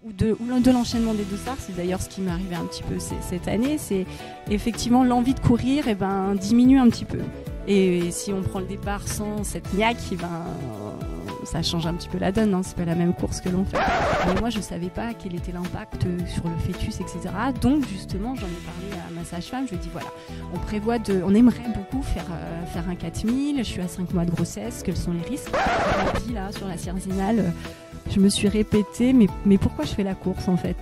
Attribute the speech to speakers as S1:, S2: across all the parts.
S1: ou de l'enchaînement des dossards. C'est d'ailleurs ce qui m'est arrivé un petit peu cette année. C'est effectivement l'envie de courir diminue un petit peu. Et si on prend le départ sans cette niaque, ça change un petit peu la donne, hein. C'est pas la même course que l'on fait. Mais moi, je savais pas quel était l'impact sur le fœtus, etc. Donc, justement, j'en ai parlé à ma sage-femme. Je lui ai dit, voilà, on aimerait beaucoup faire un 4000. Je suis à 5 mois de grossesse. Quels sont les risques? Elle m'a dit, là, sur la Cierzinal, je me suis répétée, mais pourquoi je fais la course, en fait?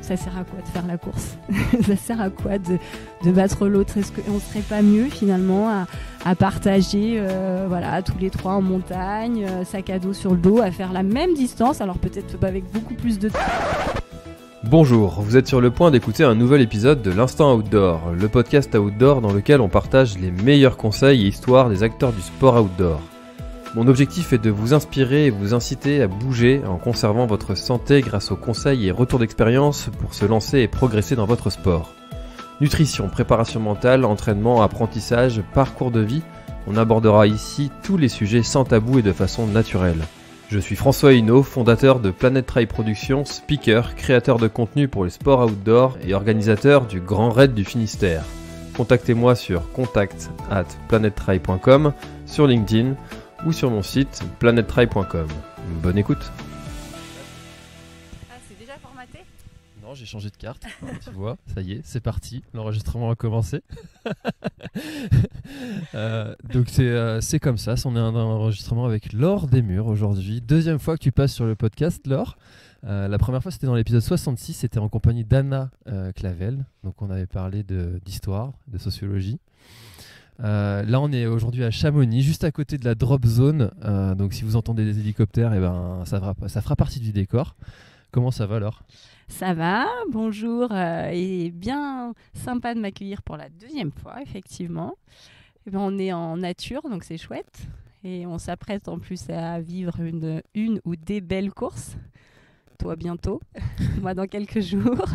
S1: Ça sert à quoi de faire la course? Ça sert à quoi de battre l'autre? Est-ce qu'on ne serait pas mieux, finalement, à partager tous les 3 en montagne, sac à dos sur le dos, à faire la même distance, alors peut-être pas avec beaucoup plus de temps.
S2: Bonjour, vous êtes sur le point d'écouter un nouvel épisode de l'Instant Outdoor, le podcast outdoor dans lequel on partage les meilleurs conseils et histoires des acteurs du sport outdoor. Mon objectif est de vous inspirer et vous inciter à bouger en conservant votre santé grâce aux conseils et retours d'expérience pour se lancer et progresser dans votre sport. Nutrition, préparation mentale, entraînement, apprentissage, parcours de vie, on abordera ici tous les sujets sans tabou et de façon naturelle. Je suis François Hinault, fondateur de Planet Trail Productions, speaker, créateur de contenu pour les sports outdoor et organisateur du Grand Raid du Finistère. Contactez-moi sur contact@planettrail.com, sur LinkedIn ou sur mon site planettrail.com. Bonne écoute.
S1: Ah, c'est déjà formaté?
S2: Non, j'ai changé de carte, tu vois, ça y est, c'est parti, l'enregistrement a commencé. Donc c'est comme ça, on est en enregistrement avec Laure Desmurs aujourd'hui. Deuxième fois que tu passes sur le podcast, Laure. La première fois c'était dans l'épisode 66, c'était en compagnie d'Anna Clavel. Donc on avait parlé d'histoire, de sociologie. Là on est aujourd'hui à Chamonix, juste à côté de la drop zone. Donc si vous entendez des hélicoptères, ça fera partie du décor. Comment ça va, Laure?
S1: Ça va, bonjour, et bien sympa de m'accueillir pour la deuxième fois, effectivement. On est en nature, donc c'est chouette. Et on s'apprête en plus à vivre une ou des belles courses. Toi bientôt, moi dans quelques jours.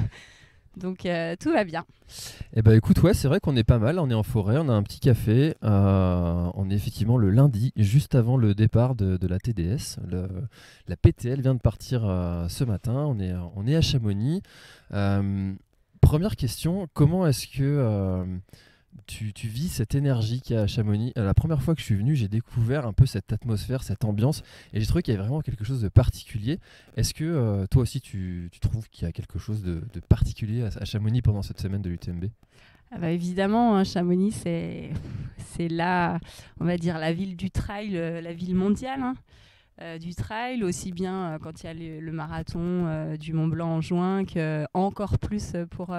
S1: Donc tout va bien.
S2: Eh ben écoute, ouais, c'est vrai qu'on est pas mal, on est en forêt, on a un petit café, on est effectivement le lundi, juste avant le départ de la TDS. La PTL vient de partir ce matin, on est à Chamonix. Première question, comment est-ce que tu vis cette énergie qu'il y a à Chamonix? La première fois que je suis venu, j'ai découvert un peu cette atmosphère, cette ambiance, et j'ai trouvé qu'il y avait vraiment quelque chose de particulier. Est-ce que toi aussi tu trouves qu'il y a quelque chose de particulier à Chamonix pendant cette semaine de l'UTMB?
S1: Ah bah évidemment, hein, Chamonix, c'est là, on va dire, la ville du trail, la ville mondiale, hein. Du trail, aussi bien quand il y a le marathon du Mont Blanc en juin, qu'encore plus pour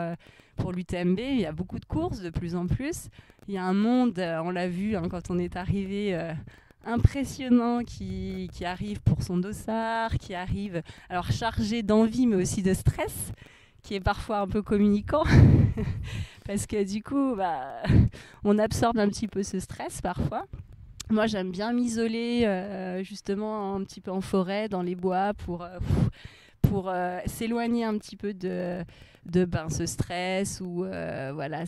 S1: l'UTMB. Il y a beaucoup de courses, de plus en plus. Il y a un monde, on l'a vu quand on est arrivé, impressionnant qui arrive pour son dossard, qui arrive alors chargé d'envie mais aussi de stress, qui est parfois un peu communicant. Parce que du coup, on absorbe un petit peu ce stress parfois. Moi, j'aime bien m'isoler justement un petit peu en forêt, dans les bois, pour s'éloigner un petit peu de ce stress ou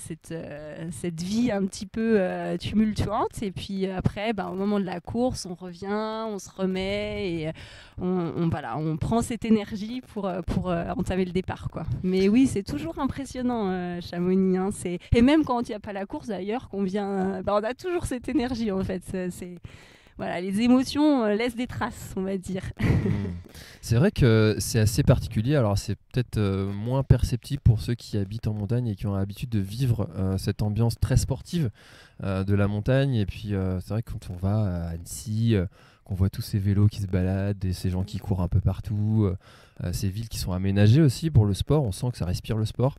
S1: cette vie un petit peu tumultuante. Et puis après, au moment de la course, on revient, on se remet et on prend cette énergie pour entamer le départ, quoi. Mais oui, c'est toujours impressionnant, Chamonix, hein. Et même quand il n'y a pas la course d'ailleurs, qu'on vient, on a toujours cette énergie en fait. Voilà, les émotions laissent des traces, on va dire.
S2: C'est vrai que c'est assez particulier. Alors c'est peut-être moins perceptible pour ceux qui habitent en montagne et qui ont l'habitude de vivre cette ambiance très sportive de la montagne. Et puis c'est vrai que quand on va à Annecy, qu'on voit tous ces vélos qui se baladent et ces gens qui courent un peu partout, ces villes qui sont aménagées aussi pour le sport, on sent que ça respire le sport.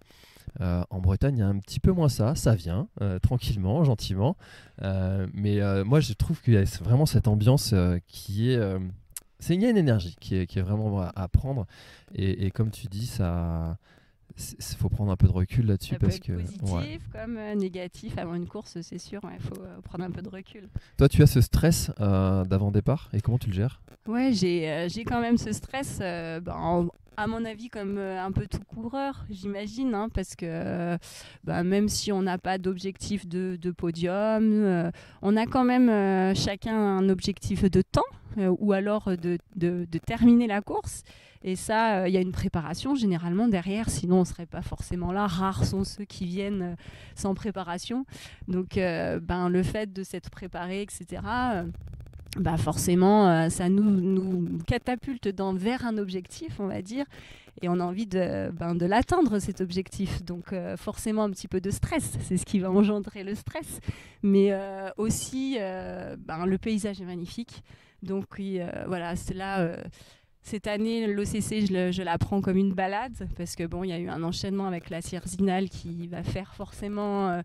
S2: En Bretagne, il y a un petit peu moins ça vient tranquillement, gentiment. Mais moi, je trouve qu'il y a vraiment cette ambiance qui est... il y a une énergie qui est vraiment à prendre. Et comme tu dis, il faut prendre un peu de recul là-dessus.
S1: Ça
S2: parce
S1: peut être positif comme négatif avant une course, c'est sûr. Il faut prendre un peu de recul.
S2: Toi, tu as ce stress d'avant-départ et comment tu le gères?
S1: Ouais, j'ai quand même ce stress, à mon avis, comme un peu tout coureur, j'imagine, hein, parce que même si on n'a pas d'objectif de podium, on a quand même chacun un objectif de temps. ou alors de terminer la course. Et ça, il y a une préparation généralement derrière, sinon on ne serait pas forcément là. Rares sont ceux qui viennent sans préparation. Donc le fait de s'être préparé, etc., forcément, ça nous catapulte vers un objectif, on va dire, et on a envie de l'atteindre, cet objectif. Donc forcément un petit peu de stress, c'est ce qui va engendrer le stress. Mais aussi, le paysage est magnifique. Donc oui, voilà, c'est là... Cette année, l'OCC, je la prends comme une balade parce que il y a eu un enchaînement avec la Sierzinal qui va faire forcément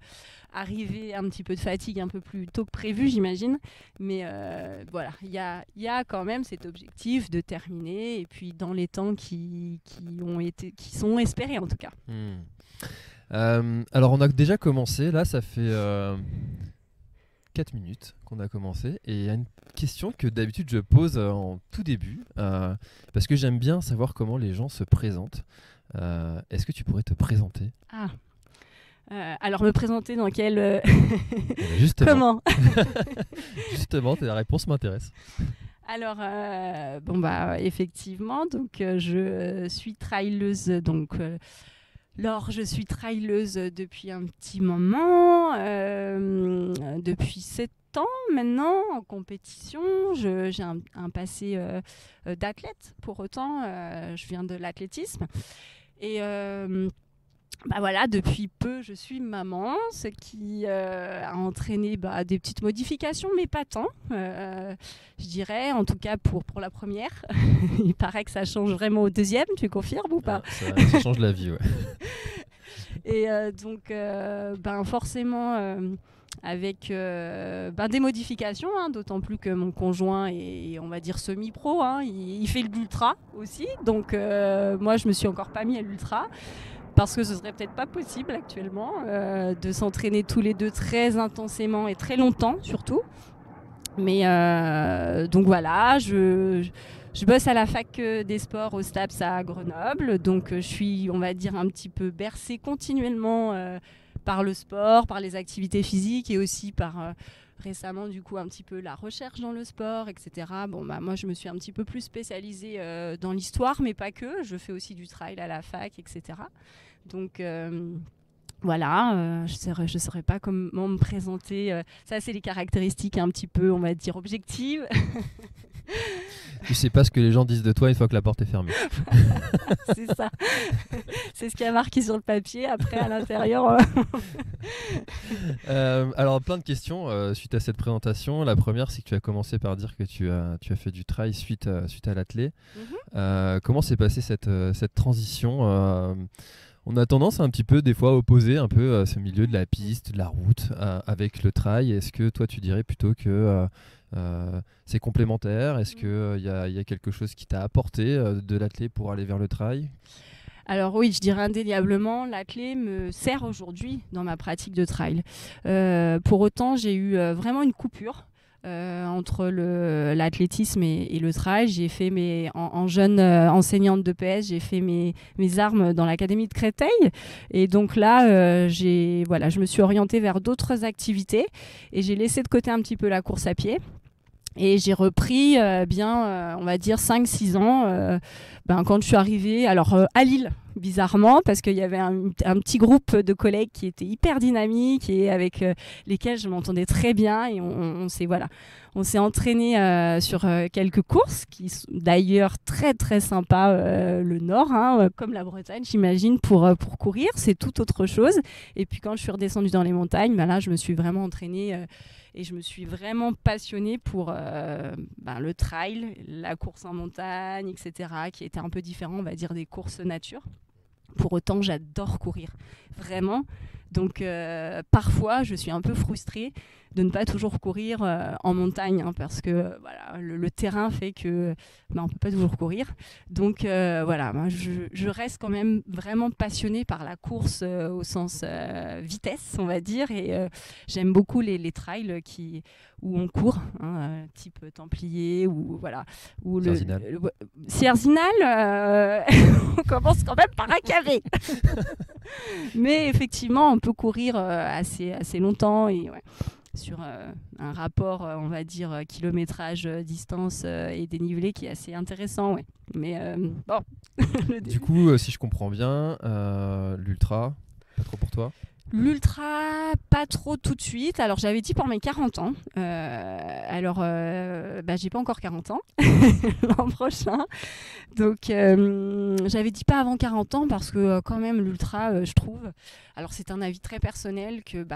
S1: arriver un petit peu de fatigue un peu plus tôt que prévu, j'imagine. Mais voilà, il y a quand même cet objectif de terminer et puis dans les temps qui sont espérés en tout cas.
S2: Alors on a déjà commencé, là ça fait 4 minutes qu'on a commencé et il y a une question que d'habitude je pose en tout début parce que j'aime bien savoir comment les gens se présentent. Est-ce que tu pourrais te présenter ?
S1: Alors me présenter dans quel...
S2: Justement.
S1: Comment
S2: Justement, la réponse m'intéresse.
S1: Alors, effectivement, donc je suis trailleuse, Laure, je suis trailleuse depuis un petit moment, depuis 7 ans maintenant en compétition. J'ai un passé d'athlète, pour autant, je viens de l'athlétisme. Et depuis peu, je suis maman, ce qui a entraîné des petites modifications, mais pas tant, je dirais, en tout cas pour la première. Il paraît que ça change vraiment au deuxième, tu confirmes ou pas ?
S2: Ça change la vie, ouais.
S1: Et forcément, avec des modifications, d'autant plus que mon conjoint est, on va dire, semi-pro, il fait de l'ultra aussi, donc moi je me suis encore pas mis à l'ultra, parce que ce serait peut-être pas possible actuellement de s'entraîner tous les deux très intensément et très longtemps surtout. Mais donc voilà, je bosse à la fac des sports au STAPS à Grenoble, donc je suis, on va dire, un petit peu bercée continuellement par le sport, par les activités physiques et aussi par récemment du coup un petit peu la recherche dans le sport, etc. Moi je me suis un petit peu plus spécialisée dans l'histoire, mais pas que, je fais aussi du trail à la fac, etc. Donc voilà, je saurais pas comment me présenter. Ça, c'est les caractéristiques un petit peu, on va dire, objectives.
S2: Tu sais pas ce que les gens disent de toi une fois que la porte est fermée.
S1: C'est ça. C'est ce qui a marqué sur le papier. Après, à l'intérieur...
S2: alors, plein de questions suite à cette présentation. La première, c'est que tu as commencé par dire que tu as fait du trail suite à l'athlé. Comment s'est passée cette transition on a tendance un petit peu des fois à opposer un peu ce milieu de la piste, de la route avec le trail. Est-ce que toi tu dirais plutôt que c'est complémentaire ? Est-ce qu'il y a quelque chose qui t'a apporté de l'athlé pour aller vers le trail ?
S1: Alors oui, je dirais indéniablement, l'athlé me sert aujourd'hui dans ma pratique de trail. Pour autant, j'ai eu vraiment une coupure. Entre l'athlétisme et le trail. J'ai fait en jeune enseignante de PS, j'ai fait mes armes dans l'académie de Créteil. Et donc là, je me suis orientée vers d'autres activités et j'ai laissé de côté un petit peu la course à pied. Et j'ai repris on va dire 5-6 ans quand je suis arrivée à Lille, bizarrement, parce qu'il y avait un petit groupe de collègues qui étaient hyper dynamiques et avec lesquels je m'entendais très bien et on s'est entraîné sur quelques courses qui sont d'ailleurs très très sympas, le Nord, comme la Bretagne j'imagine, pour courir, c'est tout autre chose. Et puis quand je suis redescendue dans les montagnes, là je me suis vraiment entraînée et je me suis vraiment passionnée pour le trail, la course en montagne, etc., qui était un peu différent, on va dire, des courses nature. Pour autant, j'adore courir, vraiment. Donc, parfois, je suis un peu frustrée de ne pas toujours courir en montagne, parce que le terrain fait que on ne peut pas toujours courir. Donc, moi, je reste quand même vraiment passionnée par la course au sens vitesse, on va dire. Et j'aime beaucoup les trails où on court, type Templier ou voilà. Ou Sierzinal, on commence quand même par un cavé. Mais effectivement, on peut courir assez longtemps et ouais. sur un rapport, on va dire, kilométrage, distance et dénivelé qui est assez intéressant. Ouais. Mais bon.
S2: Du coup, si je comprends bien, l'ultra, pas trop pour toi?
S1: L'ultra, pas trop tout de suite. Alors, j'avais dit pour mes 40 ans. J'ai pas encore 40 ans l'an prochain. Donc, j'avais dit pas avant 40 ans parce que quand même, l'ultra, je trouve... Alors, c'est un avis très personnel que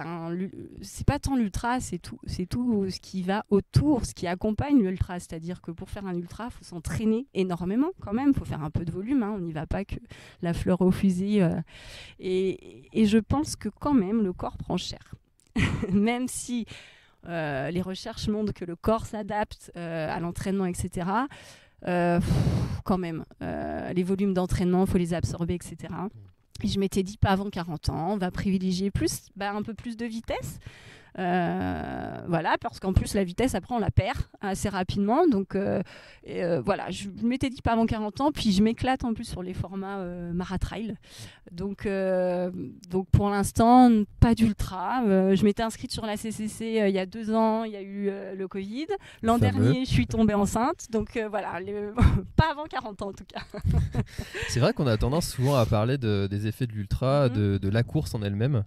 S1: c'est pas tant l'ultra, c'est tout ce qui va autour, ce qui accompagne l'ultra. C'est-à-dire que pour faire un ultra, il faut s'entraîner énormément quand même. Il faut faire un peu de volume. On n'y va pas que la fleur au fusil. Et je pense que quand même, le corps prend cher. Même si les recherches montrent que le corps s'adapte à l'entraînement, etc., quand même, les volumes d'entraînement, il faut les absorber, etc. Et je m'étais dit, pas avant 40 ans, on va privilégier un peu plus de vitesse. Voilà, parce qu'en plus la vitesse après on la perd assez rapidement, donc voilà, je m'étais dit pas avant 40 ans, puis je m'éclate en plus sur les formats maratrail, donc pour l'instant pas d'ultra. Je m'étais inscrite sur la CCC il y a 2 ans, il y a eu le Covid, l'an dernier je suis tombée enceinte, donc voilà, pas avant 40 ans en tout cas.
S2: C'est vrai qu'on a tendance souvent à parler des effets de l'ultra, de la course en elle-même,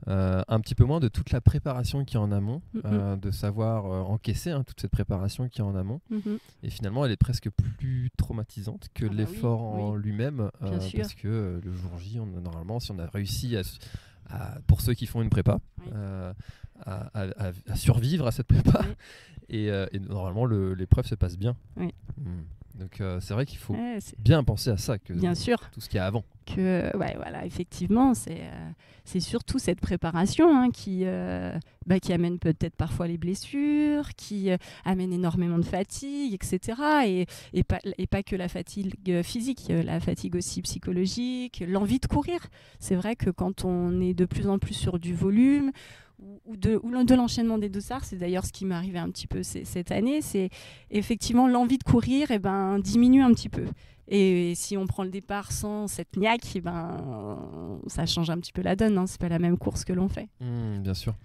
S2: un petit peu moins de toute la préparation qui est en amont, de savoir encaisser toute cette préparation qui est en amont. Et finalement, elle est presque plus traumatisante que l'effort en lui-même, parce que le jour J, normalement, si on a réussi pour ceux qui font une prépa, à survivre à cette prépa, et normalement, l'épreuve se passe bien. Oui. Donc c'est vrai qu'il faut bien penser à ça,
S1: bien sûr.
S2: Tout ce qu'il y a avant.
S1: Voilà, effectivement, c'est surtout cette préparation qui amène peut-être parfois les blessures, qui amène énormément de fatigue, etc. Et pas que la fatigue physique, la fatigue aussi psychologique, l'envie de courir. C'est vrai que quand on est de plus en plus sur du volume, ou de l'enchaînement des dossards, c'est d'ailleurs ce qui m'est arrivé un petit peu cette année, c'est effectivement l'envie de courir diminue un petit peu. Et si on prend le départ sans cette niaque, ça change un petit peu la donne. C'est pas la même course que l'on fait.
S2: Bien sûr.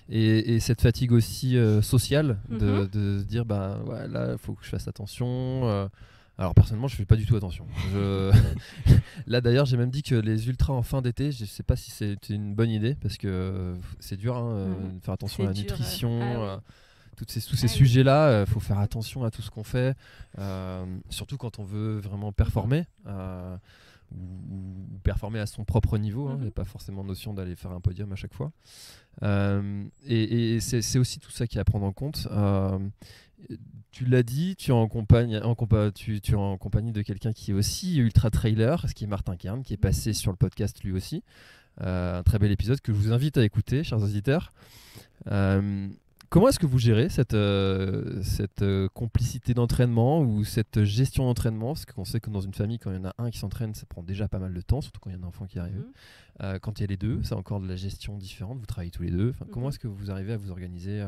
S2: Et cette fatigue aussi sociale de se dire là, il faut que je fasse attention. Alors personnellement, je fais pas du tout attention. Là d'ailleurs, j'ai même dit que les ultras en fin d'été, je sais pas si c'est une bonne idée parce que c'est dur de faire attention à la nutrition. Tous ces sujets-là, faut faire attention à tout ce qu'on fait, surtout quand on veut vraiment performer ou performer à son propre niveau. Il n'y a pas forcément notion d'aller faire un podium à chaque fois. Et c'est aussi tout ça qui est à prendre en compte. Tu l'as dit, tu es en compagnie de quelqu'un qui est aussi ultra trailer, ce qui est Martin Kern, qui est passé sur le podcast lui aussi. Un très bel épisode que je vous invite à écouter, chers auditeurs. Comment est-ce que vous gérez cette complicité d'entraînement ou cette gestion d'entraînement? Parce qu'on sait que dans une famille, quand il y en a un qui s'entraîne, ça prend déjà pas mal de temps, surtout quand il y a un enfant qui arrive. Quand il y a les deux, c'est encore de la gestion différente. Vous travaillez tous les deux. Comment est-ce que vous arrivez à vous organiser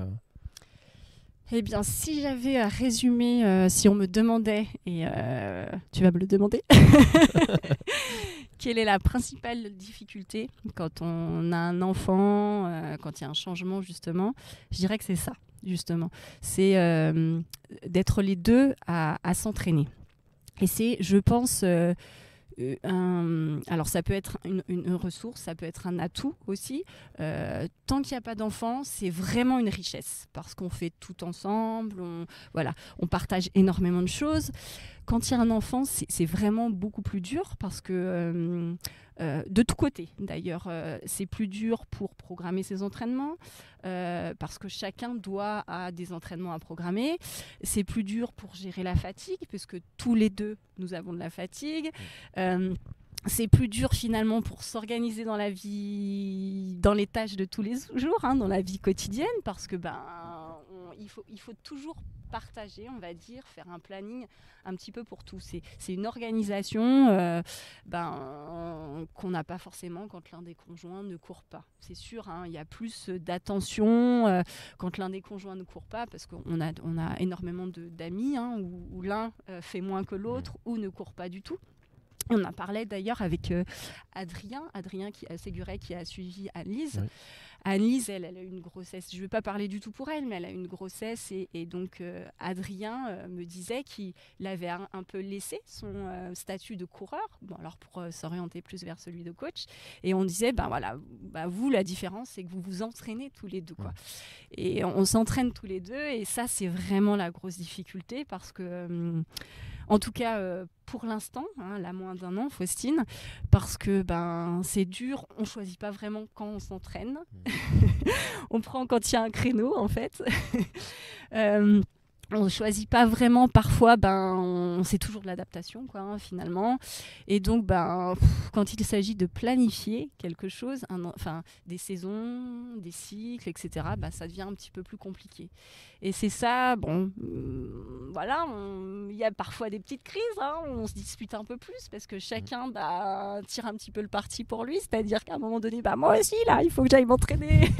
S1: Eh bien, si j'avais à résumer, si on me demandait, et tu vas me le demander, quelle est la principale difficulté quand on a un enfant, quand il y a un changement justement, je dirais que c'est ça, justement. C'est d'être les deux à s'entraîner. Et c'est, je pense... alors ça peut être une ressource, ça peut être un atout aussi. Tant qu'il n'y a pas d'enfant, c'est vraiment une richesse parce qu'on fait tout ensemble, on partage énormément de choses. Quand il y a un enfant, c'est vraiment beaucoup plus dur parce que de tous côtés d'ailleurs, c'est plus dur pour programmer ses entraînements parce que chacun a des entraînements à programmer. C'est plus dur pour gérer la fatigue puisque tous les deux nous avons de la fatigue. C'est plus dur finalement pour s'organiser dans la vie, dans les tâches de tous les jours, dans la vie quotidienne, parce que il faut toujours partager, on va dire, faire un planning un petit peu pour tout. C'est une organisation qu'on n'a pas forcément quand l'un des conjoints ne court pas. C'est sûr, il y a plus d'attention quand l'un des conjoints ne court pas, parce qu'on a énormément d'amis où l'un fait moins que l'autre ou ne court pas du tout. On en parlait d'ailleurs avec Adrien Séguret qui a suivi Anne-Lise.
S2: Oui.
S1: Anne-Lise, elle a eu une grossesse, je ne vais pas parler du tout pour elle, mais elle a eu une grossesse et donc Adrien me disait qu'il avait un peu laissé son statut de coureur, alors pour s'orienter plus vers celui de coach. Et on disait, vous, la différence, c'est que vous vous entraînez tous les deux, quoi. Et on s'entraîne tous les deux et ça, c'est vraiment la grosse difficulté parce que... En tout cas, pour l'instant, la moins d'1 an, Faustine, parce que c'est dur, on ne choisit pas vraiment quand on s'entraîne. On prend quand il y a un créneau, en fait. On ne choisit pas vraiment, parfois, c'est toujours de l'adaptation, quoi, finalement. Et donc, quand il s'agit de planifier quelque chose, des saisons, des cycles, etc., ça devient un petit peu plus compliqué. Et c'est ça, voilà, il y a parfois des petites crises, on se dispute un peu plus, parce que chacun tire un petit peu le parti pour lui, c'est-à-dire qu'à un moment donné, moi aussi, là, il faut que j'aille m'entraîner,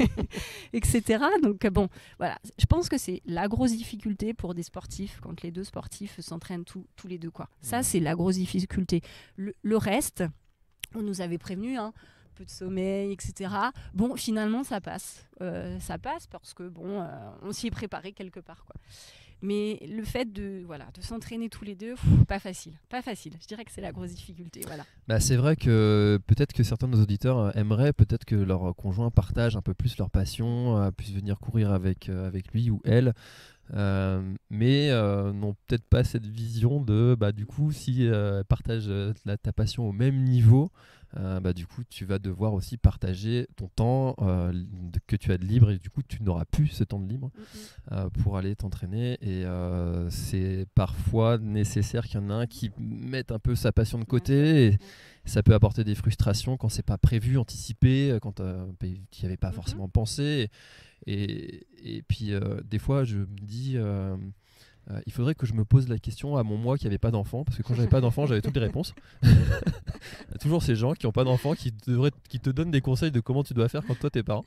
S1: etc. Donc, voilà, je pense que c'est la grosse difficulté pour des sportifs, quand les deux sportifs s'entraînent tous les deux, quoi. Ça, c'est la grosse difficulté. Le reste, on nous avait prévenu, peu de sommeil, etc. Bon, finalement, ça passe. Ça passe parce que, on s'y est préparé quelque part, quoi. Mais le fait de s'entraîner tous les deux, pas facile. Je dirais que c'est la grosse difficulté. Voilà.
S2: C'est vrai que peut-être que certains de nos auditeurs aimeraient peut-être que leur conjoint partage un peu plus leur passion, puisse venir courir avec lui ou elle. Mais n'ont peut-être pas cette vision de du coup si elle partage ta passion au même niveau, du coup tu vas devoir aussi partager ton temps que tu as de libre et du coup tu n'auras plus ce temps de libre pour aller t'entraîner et c'est parfois nécessaire qu'il y en a un qui mette un peu sa passion de côté et ça peut apporter des frustrations quand c'est pas prévu, anticipé, quand tu n'y avais pas forcément pensé. Et puis des fois je me dis il faudrait que je me pose la question à mon moi qui n'avait pas d'enfant, parce que quand j'avais pas d'enfant j'avais toutes les réponses. Il y a toujours ces gens qui n'ont pas d'enfant qui te donnent des conseils de comment tu dois faire quand toi t'es parent.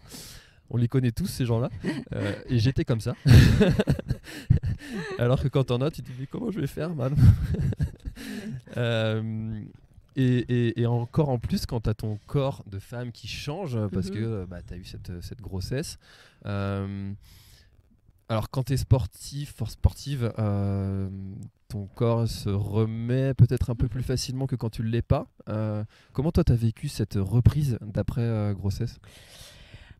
S2: On les connaît tous ces gens-là et j'étais comme ça. Alors que quand t'en as tu te dis comment je vais faire man. Et encore en plus quand tu as ton corps de femme qui change parce que tu as eu cette grossesse. Alors quand tu es sportive, ton corps se remet peut-être un peu plus facilement que quand tu ne l'es pas. Comment toi tu as vécu cette reprise d'après grossesse ?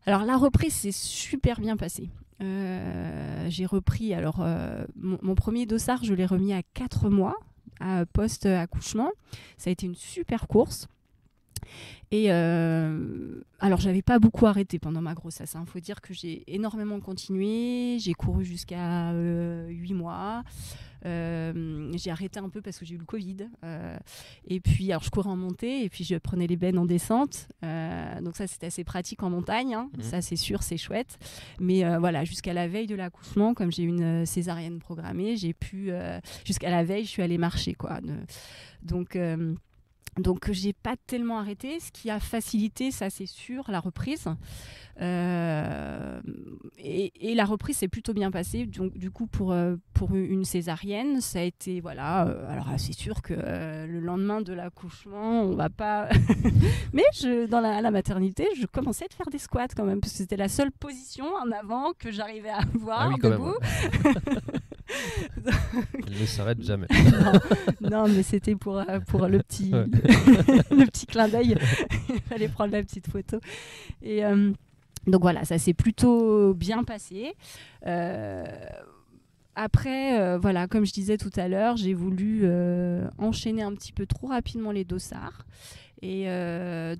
S1: Alors la reprise s'est super bien passée. J'ai repris, mon premier dossard, je l'ai remis à 4 mois. Post-accouchement. Ça a été une super course. Et alors, j'avais pas beaucoup arrêté pendant ma grossesse. Faut dire que j'ai énormément continué. J'ai couru jusqu'à 8 mois. J'ai arrêté un peu parce que j'ai eu le Covid. Et puis, alors, je courais en montée et puis je prenais les bennes en descente. Donc ça, c'était assez pratique en montagne. Ça, c'est sûr, c'est chouette. Mais jusqu'à la veille de l'accouchement, comme j'ai eu une césarienne programmée, j'ai pu... jusqu'à la veille, je suis allée marcher, quoi. Donc, j'ai pas tellement arrêté, ce qui a facilité, ça c'est sûr, la reprise. Et la reprise s'est plutôt bien passée. Donc, du coup, pour une césarienne, ça a été, alors c'est sûr que le lendemain de l'accouchement, on va pas... Mais dans la maternité, je commençais à faire des squats quand même, parce que c'était la seule position en avant que j'arrivais à avoir debout.
S2: Il ne s'arrête jamais.
S1: Non, mais c'était pour le petit, le petit clin d'œil. Il fallait prendre la petite photo. Et donc voilà, ça s'est plutôt bien passé. Après, comme je disais tout à l'heure, j'ai voulu enchaîner un petit peu trop rapidement les dossards. Et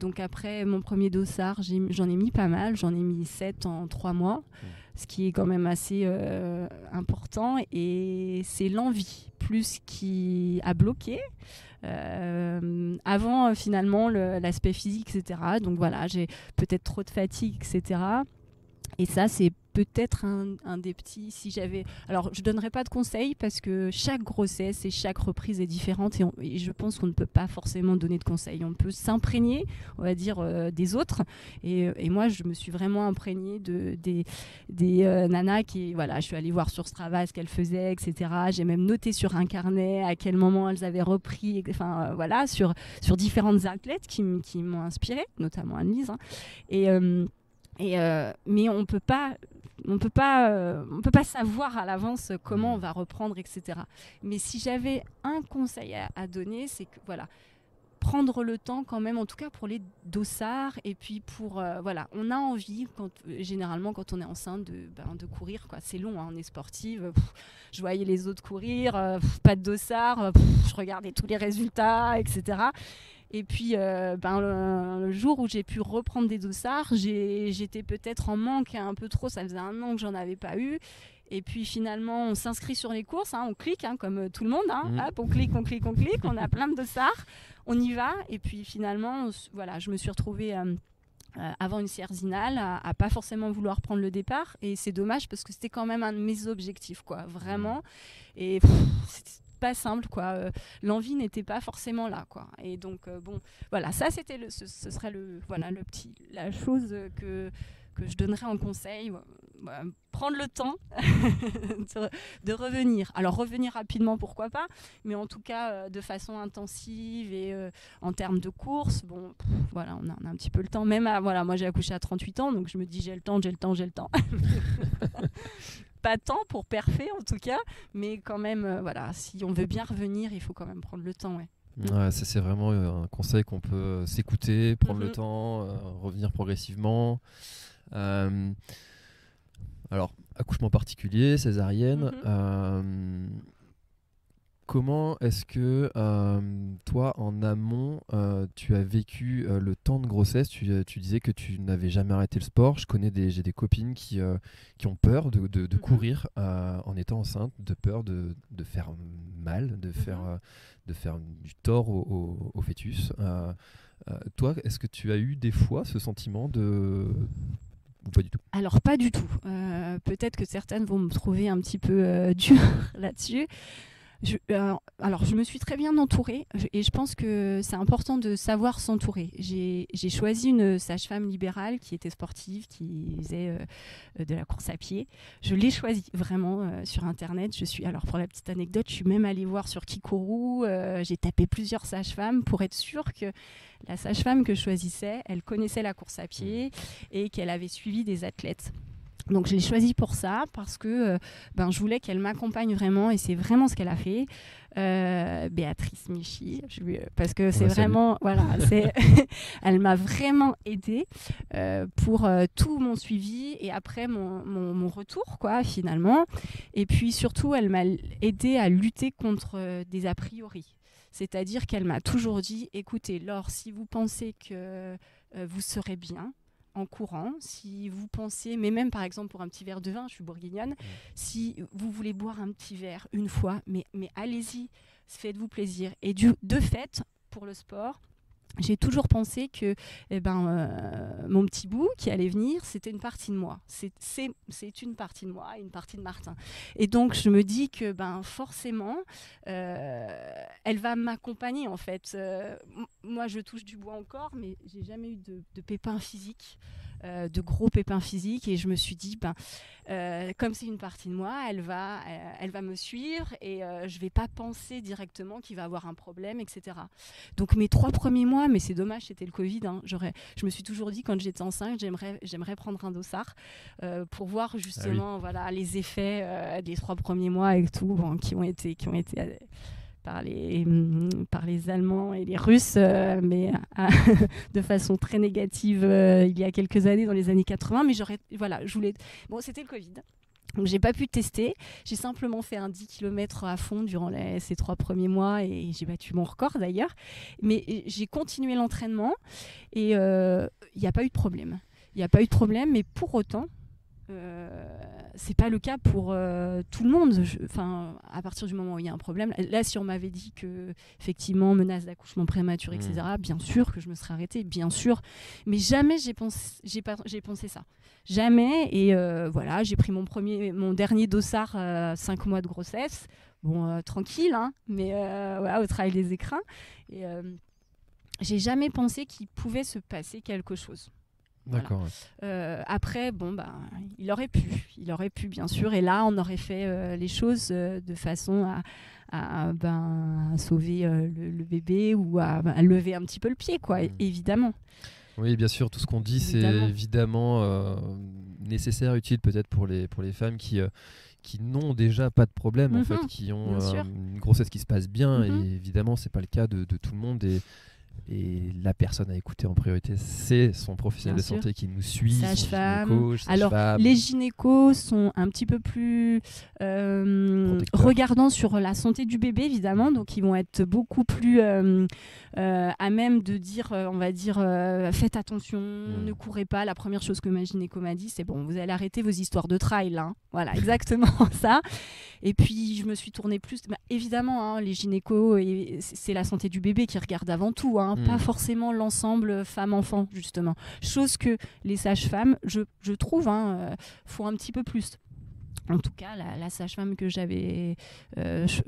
S1: donc après mon premier dossard, j'en ai mis pas mal. J'en ai mis 7 en 3 mois. Ce qui est quand même assez important. Et c'est l'envie plus qui a bloqué. Avant, finalement, l'aspect physique, etc. Donc voilà, j'ai peut-être trop de fatigue, etc. Et ça, c'est peut-être un des petits, si j'avais... Alors, je ne donnerais pas de conseils parce que chaque grossesse et chaque reprise est différente et je pense qu'on ne peut pas forcément donner de conseils. On peut s'imprégner, on va dire, des autres. Et moi, je me suis vraiment imprégnée des nanas qui... Voilà, je suis allée voir sur Strava ce qu'elles faisaient, etc. J'ai même noté sur un carnet à quel moment elles avaient repris, enfin, voilà, sur différentes athlètes qui m'ont inspirée, notamment Anne-Lise. Hein. Mais on peut pas savoir à l'avance comment on va reprendre, etc. Mais si j'avais un conseil à donner, c'est que voilà, prendre le temps quand même, en tout cas pour les dossards, et puis pour voilà, on a envie généralement quand on est enceinte de courir, quoi. C'est long, hein, on est sportive. Je voyais les autres courir, pas de dossard, je regardais tous les résultats, etc. Et puis, le jour où j'ai pu reprendre des dossards, j'étais peut-être en manque un peu trop. Ça faisait 1 an que j'en avais pas eu. Et puis finalement, on s'inscrit sur les courses, hein, on clique, hein, comme tout le monde. Hein, hop, on clique, on a plein de dossards, on y va. Et puis finalement, voilà, je me suis retrouvée avant une Sierzinal à pas forcément vouloir prendre le départ. Et c'est dommage parce que c'était quand même un de mes objectifs, quoi, vraiment. Et c'était pas simple, quoi. L'envie n'était pas forcément là, quoi. Et donc bon, voilà, ça c'était ce serait la chose que je donnerais en conseil. Prendre le temps de revenir. Alors revenir rapidement, pourquoi pas, mais en tout cas de façon intensive et en termes de course, bon, voilà, on a un petit peu le temps. Même voilà, moi j'ai accouché à 38 ans, donc je me dis j'ai le temps. Pas tant pour parfait en tout cas, mais quand même, voilà, si on veut bien revenir, il faut quand même prendre le temps, ouais.
S2: Ouais, c'est vraiment un conseil qu'on peut s'écouter, prendre le temps, revenir progressivement. Alors, accouchement particulier, césarienne. Comment est-ce que toi, en amont, tu as vécu le temps de grossesse ? Tu disais que tu n'avais jamais arrêté le sport. J'ai des copines qui ont peur de courir en étant enceinte, de peur de faire mal, de faire du tort au fœtus. Toi, est-ce que tu as eu des fois ce sentiment ou pas du tout ?
S1: Alors pas du tout. Peut-être que certaines vont me trouver un petit peu dure là-dessus. Alors, je me suis très bien entourée et je pense que c'est important de savoir s'entourer. J'ai choisi une sage-femme libérale qui était sportive, qui faisait de la course à pied. Je l'ai choisie vraiment sur Internet. Alors, pour la petite anecdote, je suis même allée voir sur Kikourou. J'ai tapé plusieurs sages-femmes pour être sûre que la sage-femme que je choisissais, elle connaissait la course à pied et qu'elle avait suivi des athlètes. Donc je l'ai choisie pour ça, parce que je voulais qu'elle m'accompagne vraiment, et c'est vraiment ce qu'elle a fait. Béatrice Michi, parce que c'est vraiment, voilà, elle m'a vraiment aidée pour tout mon suivi et après mon retour, quoi, finalement. Et puis surtout, elle m'a aidée à lutter contre des a priori. C'est-à-dire qu'elle m'a toujours dit, écoutez, Laure, si vous pensez que vous serez bien en courant, si vous pensez, mais même par exemple pour un petit verre de vin, je suis bourguignonne, si vous voulez boire un petit verre une fois, mais allez-y, faites-vous plaisir. Et de fait, pour le sport, j'ai toujours pensé que mon petit bout qui allait venir, c'était une partie de moi. C'est une partie de moi et une partie de Martin. Et donc, je me dis que forcément, elle va m'accompagner, en fait. Moi, je touche du bois encore, mais j'ai jamais eu de pépins physiques, de gros pépins physiques. Et je me suis dit, comme c'est une partie de moi, elle va me suivre et je vais pas penser directement qu'il va avoir un problème, etc. Donc, mes 3 premiers mois, mais c'est dommage, c'était le Covid. Hein. Je me suis toujours dit, quand j'étais enceinte, j'aimerais prendre un dossard pour voir justement voilà, les effets des 3 premiers mois et tout, qui ont été par les Allemands et les Russes, mais de façon très négative il y a quelques années, dans les années 80. Mais c'était le Covid. Donc j'ai pas pu tester, j'ai simplement fait un 10 km à fond durant ces 3 premiers mois et j'ai battu mon record d'ailleurs. Mais j'ai continué l'entraînement et il n'y a pas eu de problème. Mais pour autant, c'est pas le cas pour tout le monde. À partir du moment où il y a un problème, là, si on m'avait dit que effectivement menace d'accouchement prématuré, etc., bien sûr que je me serais arrêtée, bien sûr, mais jamais j'ai pensé ça, jamais. Et voilà, j'ai pris mon dernier dossard 5 mois de grossesse, tranquille, hein, mais voilà, au travail des écrins, et j'ai jamais pensé qu'il pouvait se passer quelque chose.
S2: D'accord.
S1: Voilà. Après, il aurait pu bien sûr, et là on aurait fait les choses de façon à sauver le bébé ou à lever un petit peu le pied, quoi, évidemment.
S2: Oui, bien sûr, tout ce qu'on dit, c'est évidemment nécessaire, utile peut-être pour les femmes qui n'ont déjà pas de problème, en fait, qui ont une grossesse qui se passe bien, et évidemment, c'est pas le cas de tout le monde. Et la personne à écouter en priorité, c'est son professionnel de santé qui nous suit,
S1: sage-femme.
S2: Son gynéco,
S1: alors, les gynécos sont un petit peu plus regardants sur la santé du bébé, évidemment. Donc, ils vont être beaucoup plus à même de dire, on va dire, faites attention, ne courez pas. La première chose que ma gynéco m'a dit, c'est vous allez arrêter vos histoires de trail. Hein. Voilà, exactement ça. Et puis, je me suis tournée plus... évidemment, hein, les gynécos, c'est la santé du bébé qui regarde avant tout, hein, pas forcément l'ensemble femme-enfant, justement. Chose que les sages-femmes, je trouve, font un petit peu plus. En tout cas, la sage-femme que j'avais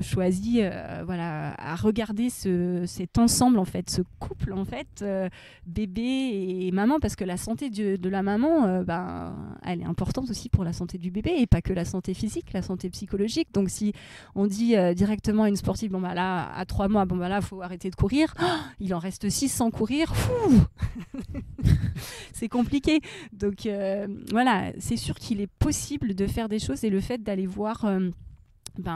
S1: choisie, a regardé cet ensemble, en fait, ce couple, en fait, bébé et maman, parce que la santé de la maman, elle est importante aussi pour la santé du bébé, et pas que la santé physique, la santé psychologique. Donc, si on dit directement à une sportive, là, à 3 mois, là, il faut arrêter de courir, il en reste 6 sans courir, c'est compliqué. Donc, voilà, c'est sûr qu'il est possible de faire des choses, et le fait d'aller voir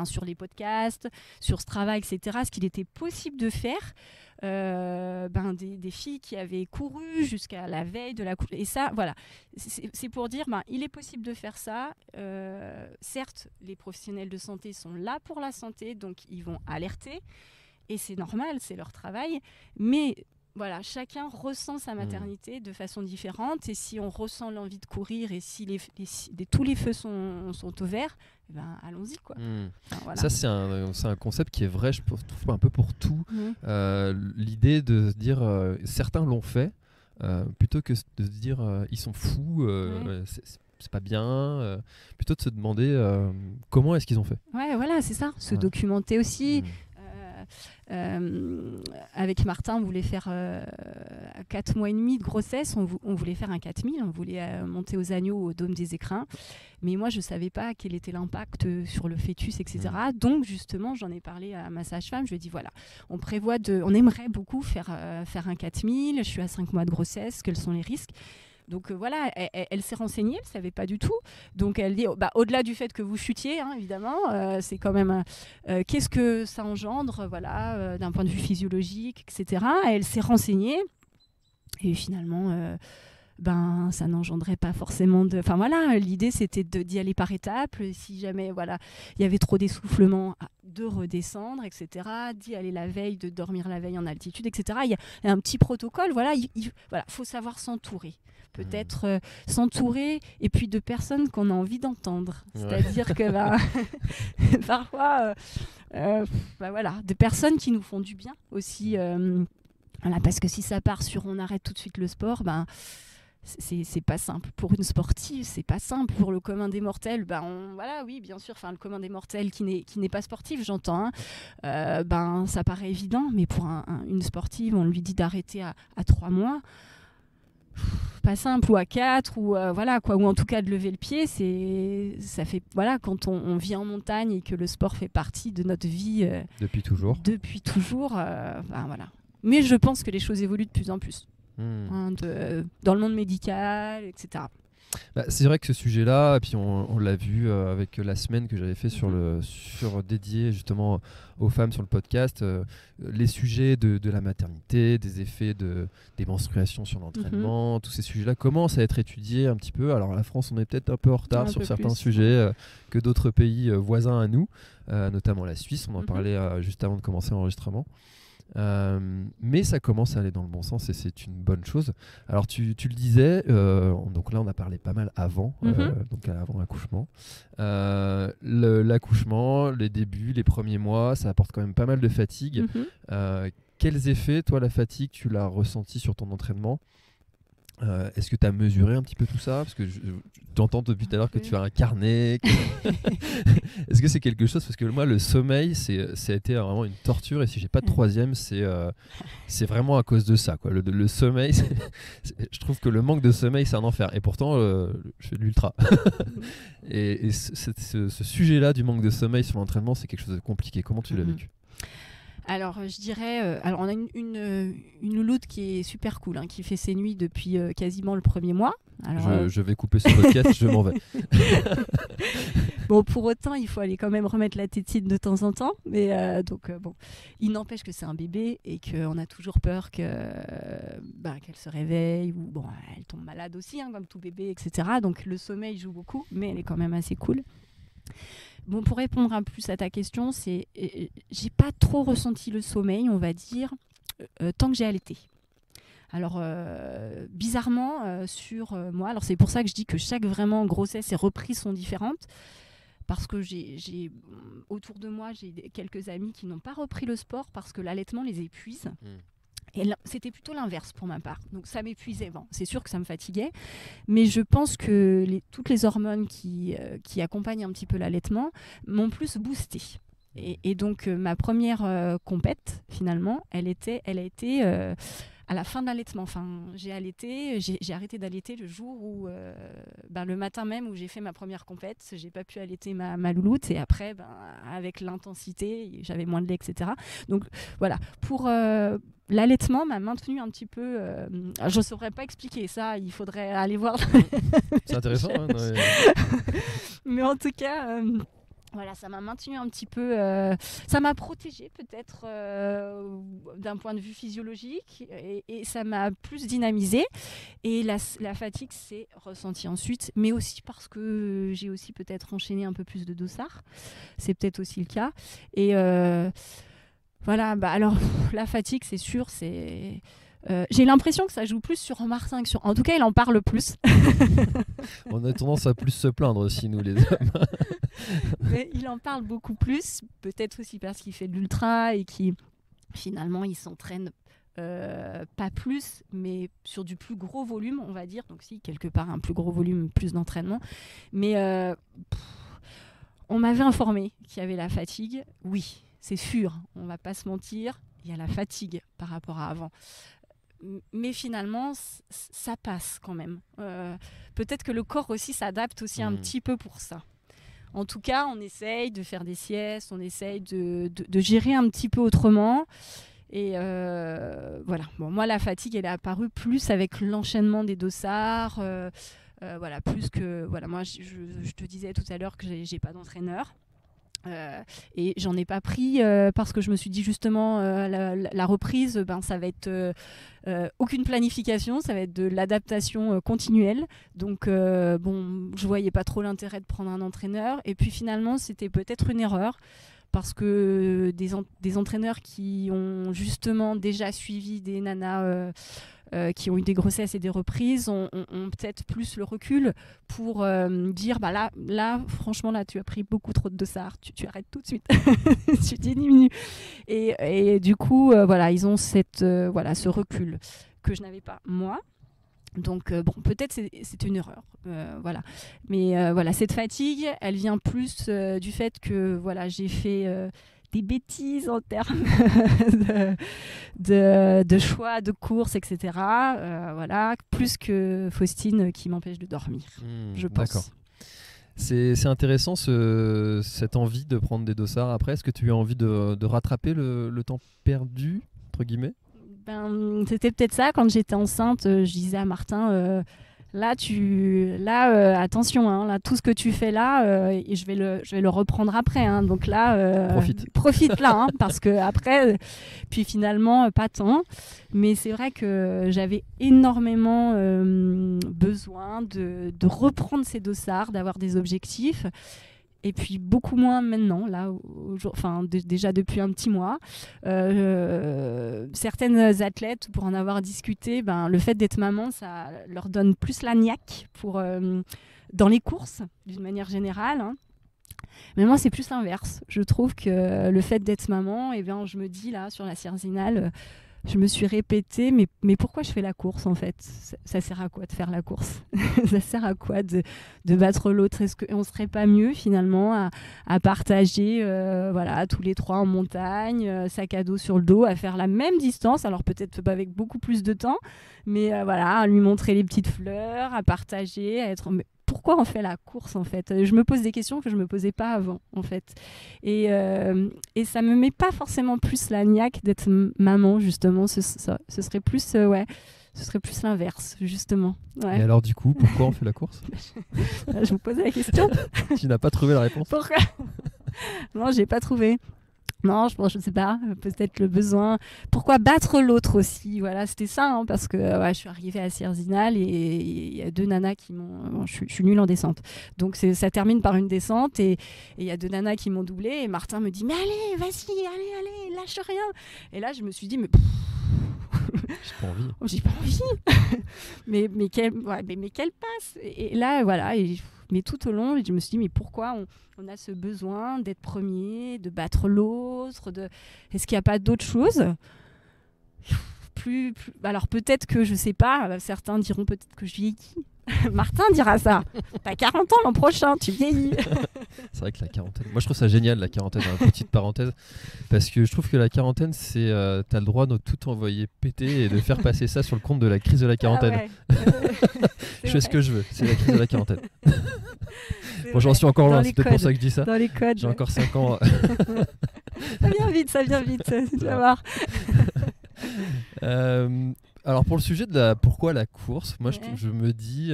S1: sur les podcasts, sur ce travail, etc., ce qu'il était possible de faire, des filles qui avaient couru jusqu'à la veille de la couche. Et ça, voilà, c'est pour dire, il est possible de faire ça. Certes, les professionnels de santé sont là pour la santé, donc ils vont alerter, et c'est normal, c'est leur travail, mais... Voilà, chacun ressent sa maternité de façon différente, et si on ressent l'envie de courir, et si tous les feux sont au vert, allons-y, quoi.
S2: Voilà. Ça, c'est un concept qui est vrai, je trouve, un peu pour tout. L'idée de se dire, certains l'ont fait, plutôt que de se dire, ils sont fous, c'est pas bien, plutôt de se demander comment est-ce qu'ils ont fait.
S1: Ouais, voilà, c'est ça, se documenter aussi. Avec Martin, on voulait faire 4 mois et demi de grossesse, on voulait faire un 4000, on voulait monter aux agneaux au dôme des écrins, mais moi je ne savais pas quel était l'impact sur le fœtus, etc. Donc justement, j'en ai parlé à ma sage-femme, je lui ai dit voilà, on aimerait beaucoup faire un 4000, je suis à 5 mois de grossesse, quels sont les risques? Donc voilà, elle s'est renseignée, elle ne savait pas du tout. Donc elle dit, au-delà du fait que vous chutiez, hein, évidemment, c'est quand même, qu'est-ce que ça engendre, d'un point de vue physiologique, etc. Et elle s'est renseignée, et finalement, ça n'engendrait pas forcément de... Enfin voilà, l'idée c'était d'y aller par étapes, si jamais il y avait trop d'essoufflement, de redescendre, etc., d'y aller la veille, de dormir la veille en altitude, etc. Il y a un petit protocole, faut savoir s'entourer. Peut-être s'entourer, et puis de personnes qu'on a envie d'entendre. C'est-à-dire que parfois, de personnes qui nous font du bien aussi. Parce que si ça part sur on arrête tout de suite le sport, c'est pas simple. Pour une sportive, c'est pas simple. Pour le commun des mortels, oui, bien sûr, le commun des mortels qui n'est pas sportif, j'entends, ça paraît évident, mais pour une sportive, on lui dit d'arrêter à 3 mois. Pas simple, ou à 4, ou ou en tout cas de lever le pied, ça fait quand on vit en montagne et que le sport fait partie de notre vie
S2: depuis toujours,
S1: mais je pense que les choses évoluent de plus en plus dans le monde médical, etc.
S2: C'est vrai que ce sujet-là, et puis on l'a vu avec la semaine que j'avais fait sur dédié justement aux femmes sur le podcast, les sujets de la maternité, des effets des menstruations sur l'entraînement, tous ces sujets-là commencent à être étudiés un petit peu. Alors la France, on est peut-être un peu en retard sur certains sujets que d'autres pays voisins à nous, notamment la Suisse, on en parlait juste avant de commencer l'enregistrement. Mais ça commence à aller dans le bon sens et c'est une bonne chose. Alors tu le disais, donc là on a parlé pas mal avant, donc avant l'accouchement. L'accouchement, les débuts, les premiers mois, ça apporte quand même pas mal de fatigue. Quels effets, toi, la fatigue, tu l'as ressenti sur ton entraînement? Est-ce que tu as mesuré un petit peu tout ça? Parce que je t'entends depuis tout à l'heure que tu as un carnet. Est-ce que c'est quelque chose? Parce que moi, le sommeil, ça a été vraiment une torture. Et si j'ai pas de troisième, c'est vraiment à cause de ça, quoi. Le sommeil, je trouve que le manque de sommeil, c'est un enfer. Et pourtant, je fais de l'ultra. et ce sujet-là du manque de sommeil sur l'entraînement, c'est quelque chose de compliqué. Comment tu l'as vécu?
S1: Alors, je dirais... alors, on a une louloute qui est super cool, hein, qui fait ses nuits depuis quasiment le premier mois. Alors,
S2: je vais couper ce podcast, je m'en vais.
S1: Bon, pour autant, il faut aller quand même remettre la tétine de temps en temps. Mais bon, il n'empêche que c'est un bébé et qu'on a toujours peur qu'elle se réveille ou bon, elle tombe malade aussi, hein, comme tout bébé, etc. Donc, le sommeil joue beaucoup, mais elle est quand même assez cool. Bon, pour répondre un peu plus à ta question, j'ai pas trop ressenti le sommeil, on va dire, tant que j'ai allaité. Alors, bizarrement, sur moi, alors c'est pour ça que je dis que chaque vraiment grossesse et reprise sont différentes, parce que autour de moi, j'ai quelques amis qui n'ont pas repris le sport parce que l'allaitement les épuise. Et c'était plutôt l'inverse pour ma part. Donc ça m'épuisait. Bon, c'est sûr que ça me fatiguait. Mais je pense que toutes les hormones qui accompagnent un petit peu l'allaitement m'ont plus boostée. Et donc ma première compète, finalement, elle a été à la fin de l'allaitement. Enfin, j'ai arrêté d'allaiter le jour où, le matin même où j'ai fait ma première compète, j'ai pas pu allaiter ma louloute. Et après, avec l'intensité, j'avais moins de lait, etc. Donc voilà, pour... l'allaitement m'a maintenu un petit peu... je ne saurais pas expliquer ça, il faudrait aller voir.
S2: C'est intéressant. Hein,
S1: mais en tout cas, voilà, ça m'a maintenu un petit peu... ça m'a protégée peut-être d'un point de vue physiologique et ça m'a plus dynamisée. Et la fatigue s'est ressentie ensuite, mais aussi parce que j'ai aussi peut-être enchaîné un peu plus de dossard. C'est peut-être aussi le cas. Et... voilà, alors la fatigue, c'est sûr, j'ai l'impression que ça joue plus sur Martin que sur... En tout cas, il en parle plus.
S2: On a tendance à plus se plaindre aussi, nous les hommes.
S1: Mais il en parle beaucoup plus, peut-être aussi parce qu'il fait de l'ultra et qu'il, finalement, il s'entraîne pas plus, mais sur du plus gros volume, on va dire. Donc si, quelque part, un plus gros volume, plus d'entraînement. Mais on m'avait informé qu'il y avait la fatigue, oui. C'est sûr, on ne va pas se mentir, il y a la fatigue par rapport à avant. Mais finalement, ça passe quand même. Peut-être que le corps aussi s'adapte aussi un petit peu pour ça. En tout cas, on essaye de faire des siestes, on essaye de gérer un petit peu autrement. Et voilà. Bon, moi, la fatigue, elle est apparue plus avec l'enchaînement des dossards. Voilà, plus que... Voilà, moi, je te disais tout à l'heure que j'ai pas d'entraîneur. Et j'en ai pas pris parce que je me suis dit justement la reprise, ça va être aucune planification, ça va être de l'adaptation continuelle. Donc je voyais pas trop l'intérêt de prendre un entraîneur. Et puis finalement, c'était peut-être une erreur parce que des entraîneurs qui ont justement déjà suivi des nanas qui ont eu des grossesses et des reprises ont peut-être plus le recul pour dire là franchement là tu as pris beaucoup trop de dossard, tu arrêtes tout de suite. Tu diminues et du coup voilà, ils ont ce recul que je n'avais pas moi. Donc peut-être c'est une erreur, voilà. Mais voilà, cette fatigue, elle vient plus du fait que voilà, j'ai fait des bêtises en termes de choix, de courses, etc. Voilà, plus que Faustine qui m'empêche de dormir, je pense.
S2: D'accord. C'est intéressant cette envie de prendre des dossards après. Est-ce que tu as envie de rattraper le temps perdu, entre guillemets?
S1: C'était peut-être ça, quand j'étais enceinte, je disais à Martin... attention, hein, là, tout ce que tu fais là, et je vais le reprendre après. Hein, donc là, profite là, hein, parce que après, puis finalement, pas tant. Mais c'est vrai que j'avais énormément besoin de reprendre ces dossards, d'avoir des objectifs. Et puis beaucoup moins maintenant, là, déjà depuis un petit mois. Certaines athlètes, pour en avoir discuté, le fait d'être maman, ça leur donne plus la niaque dans les courses, d'une manière générale. Hein. Mais moi, c'est plus l'inverse. Je trouve que le fait d'être maman, je me dis là, sur la Sierzinal, je me suis répétée, mais pourquoi je fais la course en fait ? Ça sert à quoi de faire la course ? Ça sert à quoi de battre l'autre ? Est-ce qu'on ne serait pas mieux finalement à partager tous les 3 en montagne, sac à dos sur le dos, à faire la même distance, alors peut-être pas avec beaucoup plus de temps, mais à lui montrer les petites fleurs, à partager, à être... Pourquoi on fait la course en fait ? Je me pose des questions que je me posais pas avant en fait. Et ça me met pas forcément plus la niaque d'être maman justement. Ce serait plus ce serait plus l'inverse justement. Ouais.
S2: Et alors du coup, pourquoi on fait la course ?
S1: Je me posais la question.
S2: Tu n'as pas trouvé la réponse ?
S1: Pourquoi ? Non, j'ai pas trouvé. Non, je sais pas, peut-être le besoin. Pourquoi battre l'autre aussi ? Voilà, c'était ça, hein, parce que je suis arrivée à Sierzinal et il y a 2 nanas qui m'ont... Bon, je suis nulle en descente. Donc ça termine par une descente et il y a 2 nanas qui m'ont doublée et Martin me dit « Mais allez, vas-y, allez, lâche rien !» Et là, je me suis dit « Mais... »
S2: J'ai pas envie.
S1: J'ai pas envie. mais quelle passe. Et là, voilà... Mais tout au long, je me suis dit, mais pourquoi on a ce besoin d'être premier, de battre l'autre Est-ce qu'il n'y a pas d'autre chose ? Alors peut-être que, je ne sais pas, certains diront peut-être que je vieillis. Martin dira ça. T'as 40 ans l'an prochain, tu vieillis.
S2: C'est vrai que la quarantaine... Moi, je trouve ça génial, la quarantaine, petite parenthèse. Parce que je trouve que la quarantaine, c'est... t'as le droit de tout envoyer péter et de faire passer ça sur le compte de la crise de la quarantaine.
S1: Ah ouais.
S2: Je fais ce que je veux, c'est la crise de la quarantaine. Bon, j'en suis encore loin, c'est peut-être pour ça que je dis ça.
S1: Dans les codes.
S2: J'ai encore 5 ans.
S1: Ça vient vite, tu vas voir.
S2: Alors pour le sujet de pourquoi la course, moi je me dis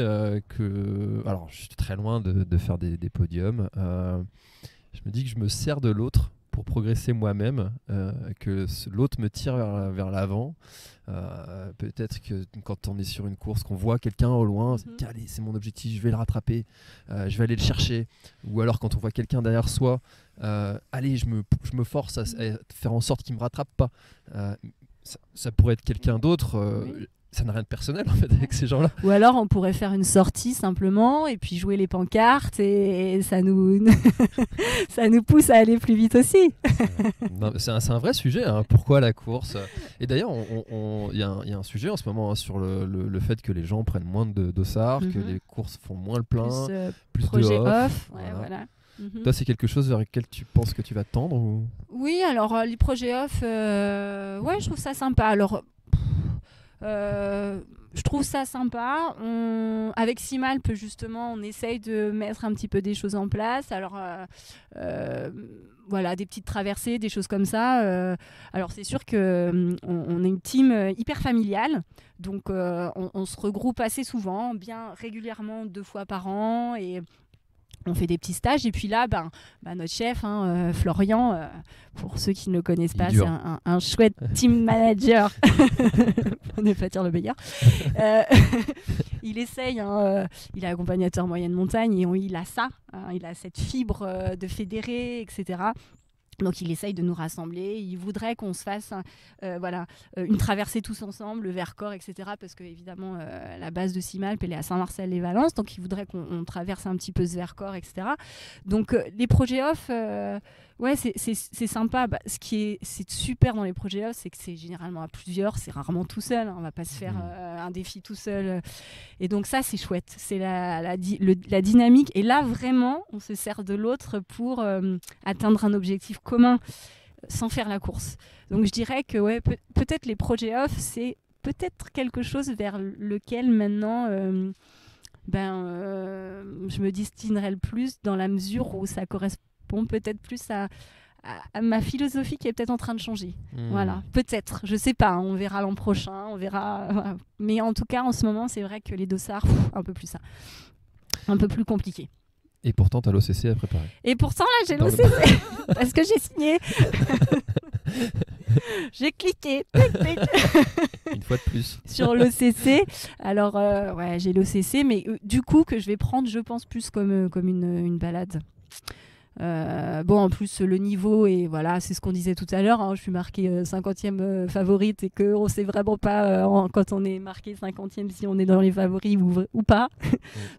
S2: que... Alors je suis très loin de faire des podiums. Je me dis que je me sers de l'autre pour progresser moi-même, que l'autre me tire vers l'avant. Peut-être que quand on est sur une course, qu'on voit quelqu'un au loin, allez, c'est mon objectif, je vais le rattraper, je vais aller le chercher. Ou alors quand on voit quelqu'un derrière soi, allez, je me force à faire en sorte qu'il ne me rattrape pas. Ça pourrait être quelqu'un d'autre. Ça n'a rien de personnel en fait avec ces gens-là. Ou
S1: alors on pourrait faire une sortie simplement et puis jouer les pancartes et ça nous pousse à aller plus vite aussi.
S2: C'est un vrai sujet, hein. Pourquoi la course ? Et d'ailleurs, il y a un sujet en ce moment sur le fait que les gens prennent moins de dossards, que les courses font moins le plein, plus
S1: projet
S2: de
S1: off.
S2: Voilà. Toi, c'est quelque chose vers lequel tu penses que tu vas tendre ou...
S1: Oui, alors les projets off, je trouve ça sympa. Alors, je trouve ça sympa. Avec Simalp, justement, on essaye de mettre un petit peu des choses en place. Alors, des petites traversées, des choses comme ça. Alors, c'est sûr qu'on est une team hyper familiale. Donc, on se regroupe assez souvent, bien régulièrement, 2 fois par an. Et on fait des petits stages et puis là, notre chef, Florian, pour ceux qui ne le connaissent pas, c'est un chouette team manager, pour ne pas dire le meilleur. Il essaye, il est accompagnateur moyenne montagne et il a ça, il a cette fibre de fédérer, etc. Donc il essaye de nous rassembler, il voudrait qu'on se fasse une traversée tous ensemble, le Vercors, etc. Parce que évidemment la base de Simalp elle est à Saint-Marcel-les-Valences, donc il voudrait qu'on traverse un petit peu ce Vercors, etc. Donc les projets off, c'est sympa. Ce qui est super dans les projets off, c'est que c'est généralement à plusieurs, c'est rarement tout seul, on va pas se faire un défi tout seul. Et donc ça c'est chouette, c'est la dynamique. Et là vraiment on se sert de l'autre pour atteindre un objectif commun sans faire la course. Donc je dirais que peut-être les projets off, c'est peut-être quelque chose vers lequel maintenant je me destinerai le plus, dans la mesure où ça correspond peut-être plus à ma philosophie qui est peut-être en train de changer. Voilà, peut-être, je sais pas, on verra l'an prochain, on verra. Mais en tout cas, en ce moment, c'est vrai que les dossards, un peu plus ça. Un peu plus compliqué.
S2: Et pourtant, tu as l'OCC à préparer.
S1: Et pourtant, là, j'ai l'OCC. Parce que j'ai signé. J'ai cliqué.
S2: Une fois de plus.
S1: Sur l'OCC. Alors, j'ai l'OCC, mais du coup, que je vais prendre, je pense, plus comme une balade. Bon, en plus, le niveau, et voilà, c'est ce qu'on disait tout à l'heure, hein, je suis marquée 50e favorite et qu'on ne sait vraiment pas quand on est marqué 50e si on est dans les favoris ou pas.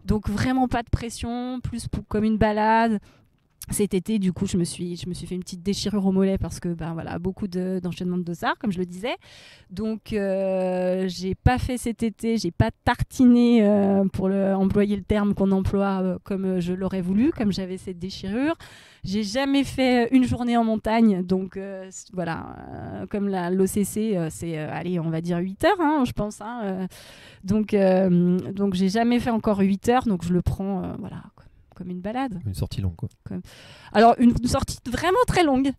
S1: Donc vraiment pas de pression, plus comme une balade. Cet été, du coup, je me suis fait une petite déchirure au mollet parce que voilà, beaucoup d'enchaînements de dossards, comme je le disais. Donc, j'ai pas fait cet été, j'ai pas tartiné pour employer le terme qu'on emploie comme je l'aurais voulu, comme j'avais cette déchirure. J'ai jamais fait une journée en montagne, donc voilà, comme l'OCC, c'est, allez, on va dire 8 heures, hein, je pense. Donc, j'ai jamais fait encore 8 heures, donc je le prends, voilà, comme une balade.
S2: Une sortie longue, quoi.
S1: Alors, une sortie vraiment très longue.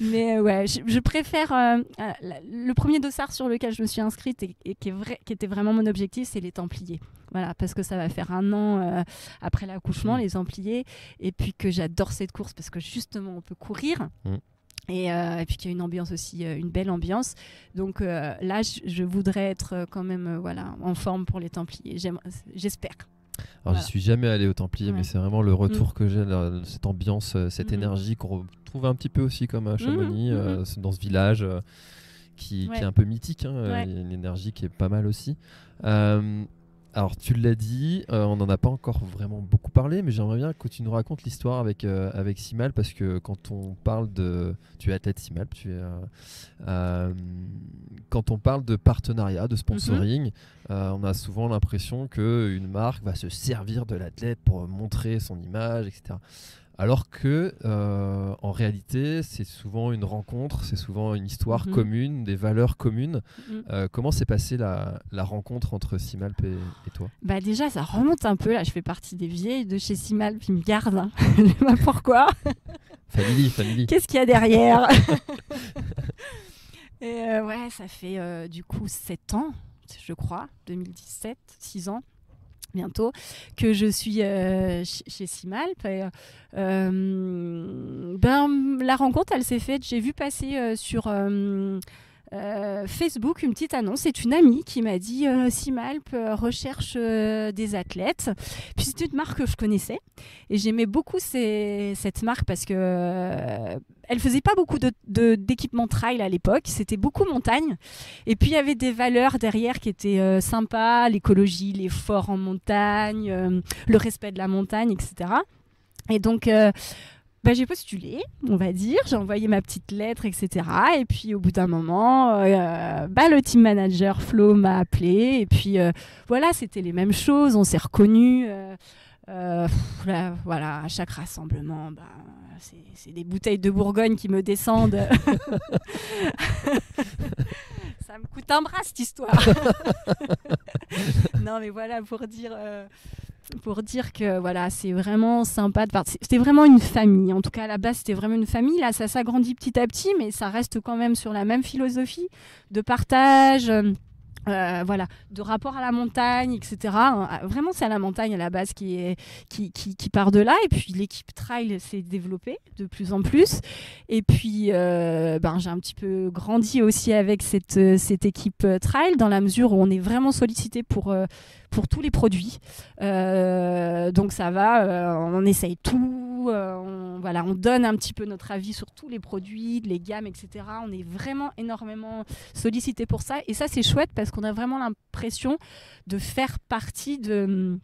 S1: Mais ouais, je préfère... le premier dossard sur lequel je me suis inscrite et qui était vraiment mon objectif, c'est les Templiers. Voilà, parce que ça va faire 1 an après l'accouchement, les Templiers. Et puis que j'adore cette course parce que justement, on peut courir. Et puis qu'il y a une ambiance aussi, une belle ambiance. Donc là, je voudrais être quand même en forme pour les Templiers. J'espère.
S2: Alors j'y suis jamais allé aux Templiers, mais c'est vraiment le retour que j'ai, cette ambiance, cette énergie qu'on retrouve un petit peu aussi comme à Chamonix, dans ce village qui est un peu mythique, hein, une énergie qui est pas mal aussi. Alors tu l'as dit, on n'en a pas encore vraiment beaucoup parlé, mais j'aimerais bien que tu nous racontes l'histoire avec Simal, parce que quand on parle de... Tu es athlète Simal, quand on parle de partenariat, de sponsoring, on a souvent l'impression qu'une marque va se servir de l'athlète pour montrer son image, etc. Alors que, en réalité, c'est souvent une rencontre, c'est souvent une histoire commune, des valeurs communes. Comment s'est passée la rencontre entre Simalp et toi ?
S1: Déjà, ça remonte un peu. Là, je fais partie des vieilles de chez Simalp, ils me gardent. Hein. Je ne sais pas pourquoi.
S2: Family.
S1: Qu'est-ce qu'il y a derrière ? Et ça fait du coup 7 ans, je crois, 2017, 6 ans. Bientôt, que je suis chez Simalp. La rencontre, elle s'est faite, j'ai vu passer sur Facebook une petite annonce. C'est une amie qui m'a dit Simalp recherche des athlètes. Puis c'était une marque que je connaissais et j'aimais beaucoup cette marque parce que elle faisait pas beaucoup d'équipements trail à l'époque, c'était beaucoup montagne. Et puis il y avait des valeurs derrière qui étaient sympas, l'écologie, l'effort en montagne, le respect de la montagne, etc. Et donc j'ai postulé, on va dire, j'ai envoyé ma petite lettre, etc. Et puis au bout d'un moment, le team manager Flo m'a appelé. Et puis voilà, c'était les mêmes choses, on s'est reconnus. Voilà, à chaque rassemblement, c'est des bouteilles de Bourgogne qui me descendent. Ça me coûte un bras cette histoire. Non mais voilà, pour dire que voilà, c'est vraiment sympa de partir. C'était vraiment une famille. En tout cas, à la base, c'était vraiment une famille. Là, ça s'agrandit petit à petit, mais ça reste quand même sur la même philosophie de partage. De rapport à la montagne, etc. Vraiment, c'est à la montagne à la base qui part de là. Et puis, l'équipe trail s'est développée de plus en plus. Et puis, j'ai un petit peu grandi aussi avec cette équipe trail dans la mesure où on est vraiment sollicité pour tous les produits. Donc, ça va, on essaye tout. On donne un petit peu notre avis sur tous les produits, les gammes, etc. On est vraiment énormément sollicité pour ça. Et ça, c'est chouette parce qu'on a vraiment l'impression de faire partie de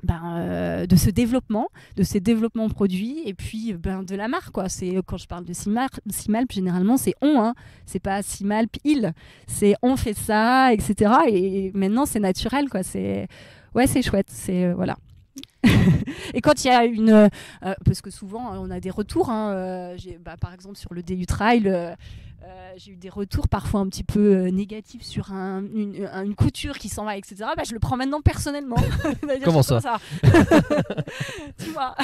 S1: ce développement, de ces développements produits et puis de la marque, quoi. C'est, quand je parle de Simalp, généralement, c'est on, hein. C'est pas Simalp, il. C'est on fait ça, etc. Et maintenant, c'est naturel, quoi. C'est chouette. C'est, voilà. Et quand il y a parce que souvent on a des retours, hein, par exemple sur le DU Trail, j'ai eu des retours parfois un petit peu négatifs sur une couture qui s'en va, etc. Je le prends maintenant personnellement.
S2: Comment ça
S1: Tu vois.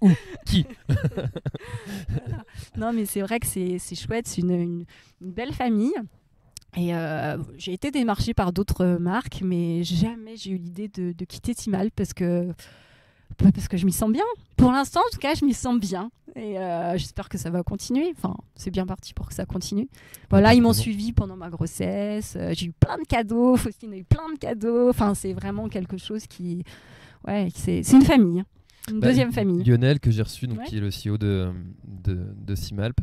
S2: Ou qui
S1: Voilà. Non mais c'est vrai que c'est chouette, c'est une belle famille. Et j'ai été démarchée par d'autres marques, mais jamais j'ai eu l'idée de quitter Simalp parce que je m'y sens bien. Pour l'instant, en tout cas, je m'y sens bien. Et j'espère que ça va continuer. Enfin, c'est bien parti pour que ça continue. Voilà, ils m'ont suivi pendant ma grossesse. J'ai eu plein de cadeaux. Faustine a eu plein de cadeaux. Enfin, c'est vraiment quelque chose qui... Ouais, c'est une famille. Une deuxième famille.
S2: Lionel, que j'ai reçu, donc,
S1: Ouais.
S2: qui est le CEO de Simalp,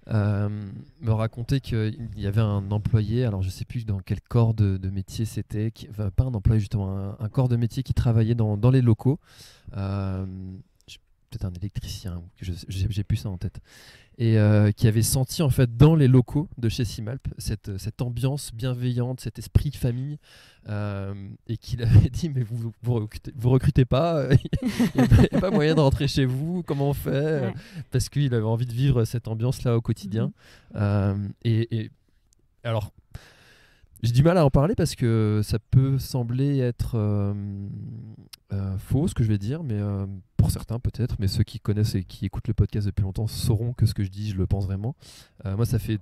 S2: me racontait qu'il y avait un employé, alors je ne sais plus dans quel corps de métier c'était, pas un employé justement, un corps de métier qui travaillait dans les locaux. Peut-être un électricien, j'ai plus ça en tête. Et qui avait senti en fait dans les locaux de chez Simalp cette ambiance bienveillante, cet esprit de famille, et qu'il avait dit mais vous recrutez pas, il n'y a pas moyen de rentrer chez vous, comment on fait
S1: Ouais.
S2: parce qu'il avait envie de vivre cette ambiance là au quotidien. Et alors j'ai du mal à en parler parce que ça peut sembler être faux ce que je vais dire, mais pour certains peut-être, mais ceux qui connaissent et qui écoutent le podcast depuis longtemps sauront que ce que je dis, je le pense vraiment. Moi, ça fait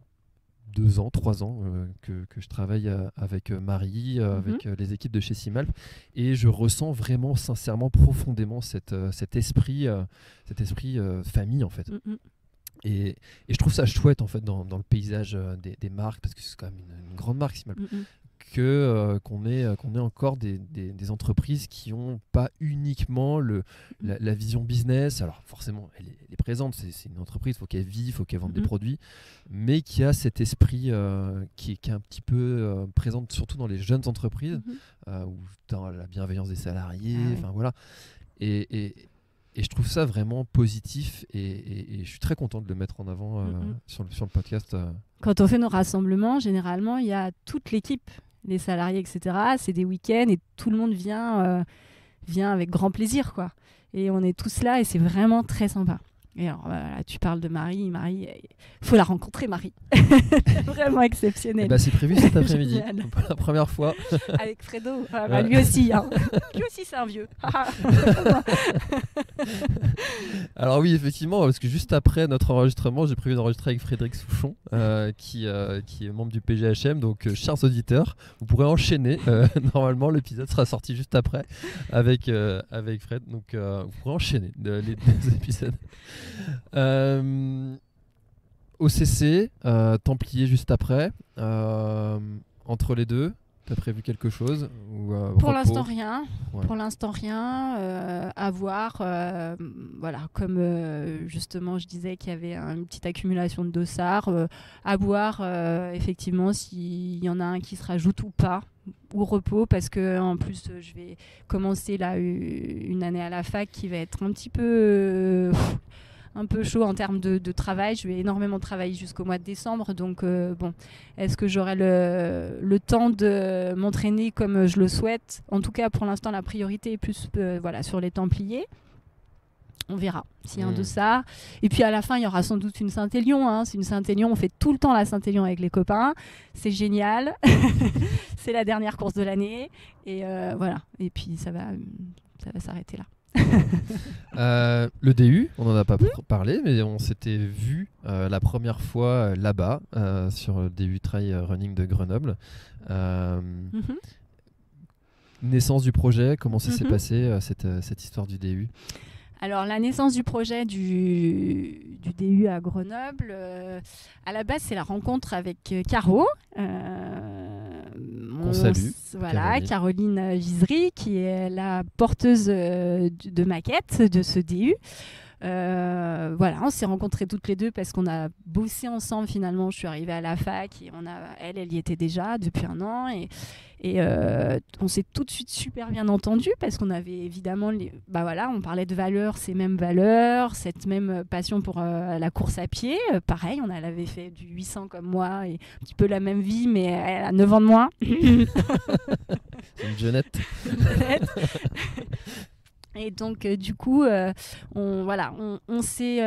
S2: 2 ans, 3 ans que je travaille avec Marie, avec les équipes de chez Simalp, et je ressens vraiment, sincèrement, profondément cet esprit famille en fait. Et je trouve ça chouette en fait dans le paysage des marques, parce que c'est quand même une grande marque Simalp, qu'on ait encore des entreprises qui n'ont pas uniquement la vision business. Alors forcément elle est présente, c'est une entreprise, il faut qu'elle vive, il faut qu'elle vende des produits, mais qui a cet esprit qui est un petit peu présent surtout dans les jeunes entreprises, ou dans la bienveillance des salariés, enfin voilà. Et je trouve ça vraiment positif, et je suis très content de le mettre en avant sur le podcast.
S1: Quand on fait nos rassemblements, généralement, il y a toute l'équipe, les salariés, etc. C'est des week-ends et tout le monde vient avec grand plaisir, quoi. Et on est tous là et c'est vraiment très sympa. Et alors, voilà, tu parles de Marie. Marie, il faut la rencontrer, Marie. Vraiment exceptionnelle.
S2: Bah, c'est prévu cet après-midi,
S1: Génial.
S2: pour la première fois.
S1: Avec Fredo. Lui aussi. Hein. Lui aussi, c'est un vieux.
S2: Alors oui, effectivement, parce que juste après notre enregistrement, j'ai prévu d'enregistrer avec Frédéric Souchon, qui est membre du PGHM. Donc, chers auditeurs, vous pourrez enchaîner. Normalement, l'épisode sera sorti juste après avec Fred. Donc, vous pourrez enchaîner les 2 épisodes. OCC, Templier juste après. Entre les deux, t'as prévu quelque chose ou,
S1: Pour
S2: repos?
S1: l'instant, rien.
S2: Ouais.
S1: Pour l'instant, rien. À voir. Voilà, comme justement, je disais qu'il y avait une petite accumulation de dossards. À voir, effectivement, s'il y en a un qui se rajoute ou pas, ou repos, parce que en plus, je vais commencer là une année à la fac qui va être un petit peu un peu chaud en termes de travail. Je vais énormément travailler jusqu'au mois de décembre. Donc, bon, est-ce que j'aurai le temps de m'entraîner comme je le souhaite? En tout cas, pour l'instant, la priorité est plus voilà, sur les Templiers. On verra s'il y a un dossard. Et puis à la fin, il y aura sans doute une Saint-Élion. Hein. C'est une Saint-Élion. On fait tout le temps la Saint-Élion avec les copains. C'est génial. C'est la dernière course de l'année. Et voilà. Et puis ça va s'arrêter là.
S2: Le DU, on n'en a pas parlé, mais on s'était vu la première fois là-bas sur le DU Trail Running de Grenoble. Naissance du projet, comment ça s'est passé cette histoire du DU?
S1: Alors, la naissance du projet du DU à Grenoble, à la base, c'est la rencontre avec Caro.
S2: On salue.
S1: Voilà, Caroline Gisery, qui est la porteuse de maquette de ce DU. Voilà, on s'est rencontrés toutes les deux parce qu'on a bossé ensemble finalement. Je suis arrivée à la fac et elle y était déjà depuis 1 an et on s'est tout de suite super bien entendu parce qu'on avait évidemment on parlait de valeurs, ces mêmes valeurs, cette même passion pour la course à pied. Pareil, elle avait fait du 800 comme moi et un petit peu la même vie, mais elle a 9 ans de moins.
S2: C'est une jeunette.
S1: Et donc, du coup, on s'est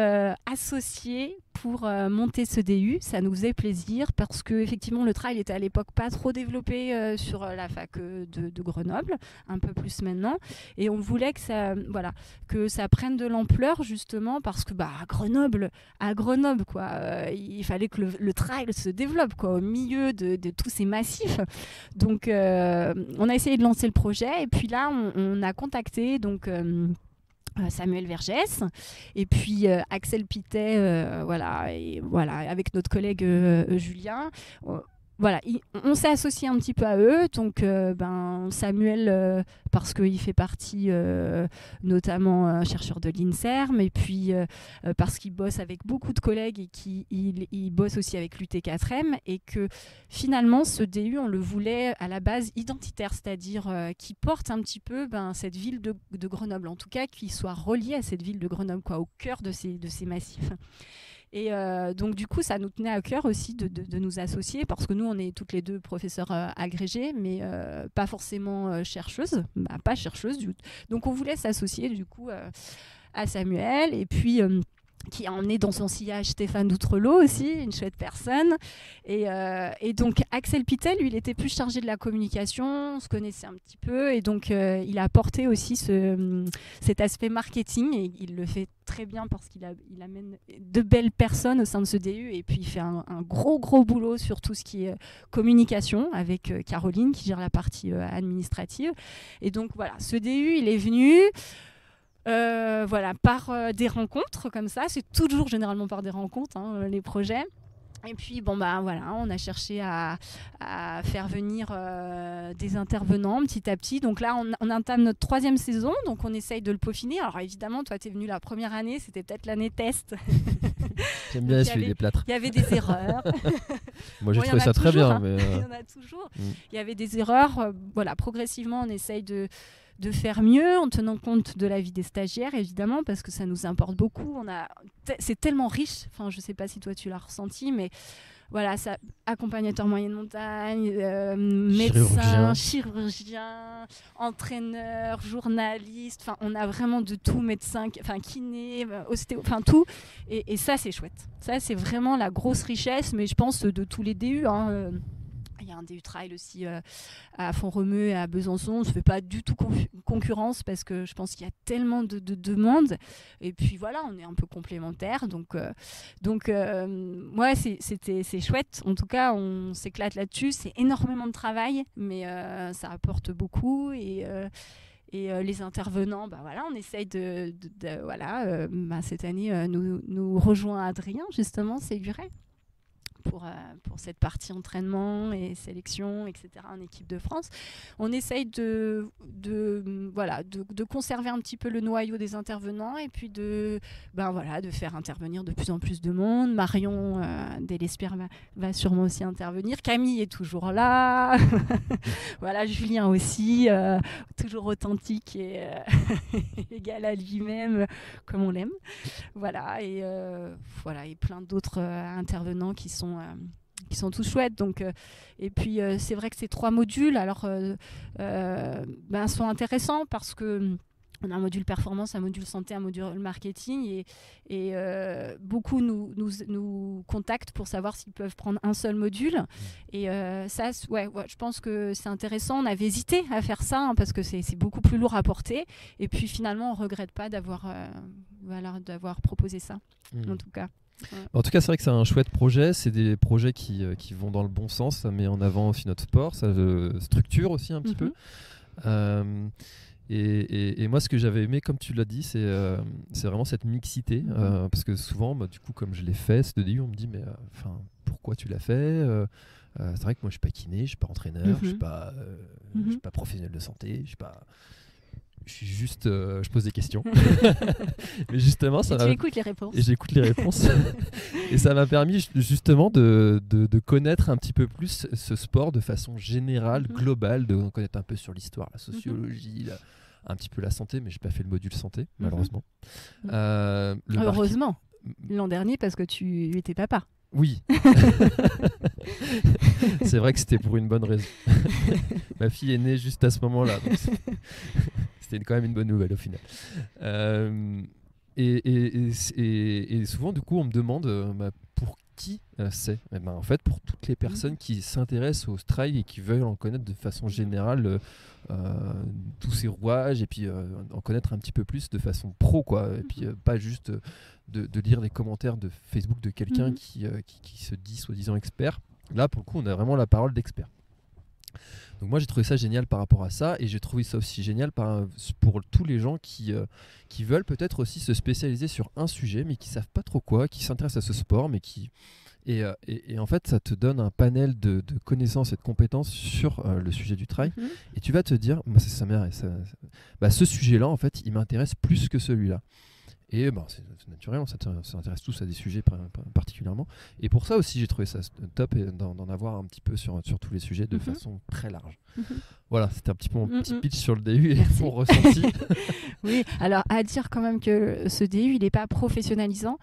S1: associés pour monter ce DU. Ça nous faisait plaisir parce que effectivement, le trail était à l'époque pas trop développé sur la fac de Grenoble, un peu plus maintenant. Et on voulait que ça prenne de l'ampleur justement parce que à Grenoble, quoi, il fallait que le trail se développe, quoi, au milieu de tous ces massifs. Donc, on a essayé de lancer le projet et puis là, on a contacté donc Samuel Vergès et puis Axel Pitet, avec notre collègue Julien. voilà, on s'est associé un petit peu à eux. Donc, Samuel, parce qu'il fait partie notamment chercheur de l'INSERM, et puis parce qu'il bosse avec beaucoup de collègues et qu'il bosse aussi avec l'UT4M, et que finalement, ce DU, on le voulait à la base identitaire, c'est-à-dire qui porte un petit peu cette ville de Grenoble, en tout cas, qui soit relié à cette ville de Grenoble, quoi, au cœur de ces massifs. Et donc du coup, ça nous tenait à cœur aussi de nous associer, parce que nous, on est toutes les deux professeurs agrégés, mais pas forcément chercheuses, pas chercheuses. Donc on voulait s'associer du coup à Samuel, et puis qui a emmené dans son sillage Stéphane Doutrelot aussi, une chouette personne. Et donc Axel Pitel, lui, il était plus chargé de la communication, on se connaissait un petit peu, et donc il a apporté aussi cet aspect marketing, et il le fait très bien parce qu'il amène de belles personnes au sein de ce DU, et puis il fait un gros boulot sur tout ce qui est communication avec Caroline qui gère la partie administrative. Et donc voilà, ce DU, il est venu par des rencontres comme ça. C'est toujours généralement par des rencontres, les projets. Et puis on a cherché à faire venir des intervenants petit à petit. Donc là, on entame notre 3e saison, donc on essaye de le peaufiner. Alors évidemment, toi, tu es venu la première année, c'était peut-être l'année test.
S2: J'aime bien essuyer les plâtres.
S1: Il y avait des erreurs.
S2: Moi, j'ai trouvé ça très bien. Mais
S1: il y en a toujours. Il y avait des erreurs. Progressivement, on essaye de faire mieux en tenant compte de la vie des stagiaires, évidemment, parce que ça nous importe beaucoup. C'est tellement riche, enfin, je ne sais pas si toi tu l'as ressenti, mais voilà, ça, accompagnateur moyenne montagne, médecin, chirurgien, entraîneur, journaliste, enfin, on a vraiment de tout, médecin, enfin, kiné, ostéo, enfin tout, et ça c'est chouette. Ça c'est vraiment la grosse richesse, mais je pense de tous les DU, il y a un DU Trail aussi à Font-Romeu et à Besançon. On ne se fait pas du tout concurrence, parce que je pense qu'il y a tellement de demandes. Et puis voilà, on est un peu complémentaires. Donc c'est chouette. En tout cas, on s'éclate là-dessus. C'est énormément de travail, mais ça apporte beaucoup. Et les intervenants, on essaye cette année, nous rejoint Adrien, justement, Séguret. Pour cette partie entraînement et sélection, etc., en équipe de France. On essaye de conserver un petit peu le noyau des intervenants, et puis de faire intervenir de plus en plus de monde. Marion Delespierre va sûrement aussi intervenir. Camille est toujours là. Voilà, Julien aussi, toujours authentique et égal à lui-même, comme on l'aime. Voilà, et plein d'autres intervenants qui sont tous chouettes. Donc, et puis c'est vrai que ces 3 modules sont intéressants, parce que on a un module performance, un module santé, un module marketing, et beaucoup nous contactent pour savoir s'ils peuvent prendre un seul module. Et je pense que c'est intéressant. On avait hésité à faire ça, parce que c'est beaucoup plus lourd à porter. Et puis finalement, on ne regrette pas d'avoir proposé ça, en tout cas. Ouais.
S2: En tout cas, c'est vrai que c'est un chouette projet. C'est des projets qui vont dans le bon sens. Ça met en avant aussi notre sport, ça structure aussi un petit peu. Et moi, ce que j'avais aimé, comme tu l'as dit, c'est vraiment cette mixité. Parce que souvent, du coup, comme je l'ai fait, ce DU, on me dit, mais pourquoi tu l'as fait c'est vrai que moi, je ne suis pas kiné, je ne suis pas entraîneur, je ne suis pas professionnel de santé, je suis juste, je pose des questions. Mais justement,
S1: tu écoutes les réponses.
S2: Et j'écoute les réponses. Et ça m'a permis justement de connaître un petit peu plus ce sport de façon générale, globale, de connaître un peu sur l'histoire, la sociologie, un petit peu la santé, mais j'ai pas fait le module santé, malheureusement.
S1: Heureusement. L'an dernier, parce que tu étais papa.
S2: Oui. C'est vrai que c'était pour une bonne raison. Ma fille est née juste à ce moment-là. Donc c'était quand même une bonne nouvelle au final. Et souvent, du coup, on me demande pour qui c'est. Et en fait, pour toutes les personnes qui s'intéressent au trail et qui veulent en connaître de façon générale tous ces rouages, et puis en connaître un petit peu plus de façon pro, quoi. Et puis pas juste de lire les commentaires de Facebook de quelqu'un qui se dit soi-disant expert. Là, pour le coup, on a vraiment la parole d'expert. Donc moi, j'ai trouvé ça génial par rapport à ça, et j'ai trouvé ça aussi génial pour tous les gens qui veulent peut-être aussi se spécialiser sur un sujet, mais qui savent pas trop quoi, qui s'intéressent à ce sport, mais qui Et en fait, ça te donne un panel de connaissances et de compétences sur le sujet du trail. Et tu vas te dire, c'est sa mère, ce sujet-là, en fait, il m'intéresse plus que celui-là. Et c'est naturel, on s'intéresse tous à des sujets particulièrement. Et pour ça aussi, j'ai trouvé ça top d'en avoir un petit peu sur tous les sujets de façon très large. Voilà, c'était un petit peu mon petit pitch sur le DU et mon ressenti.
S1: Oui, alors à dire quand même que ce DU, il n'est pas professionnalisant.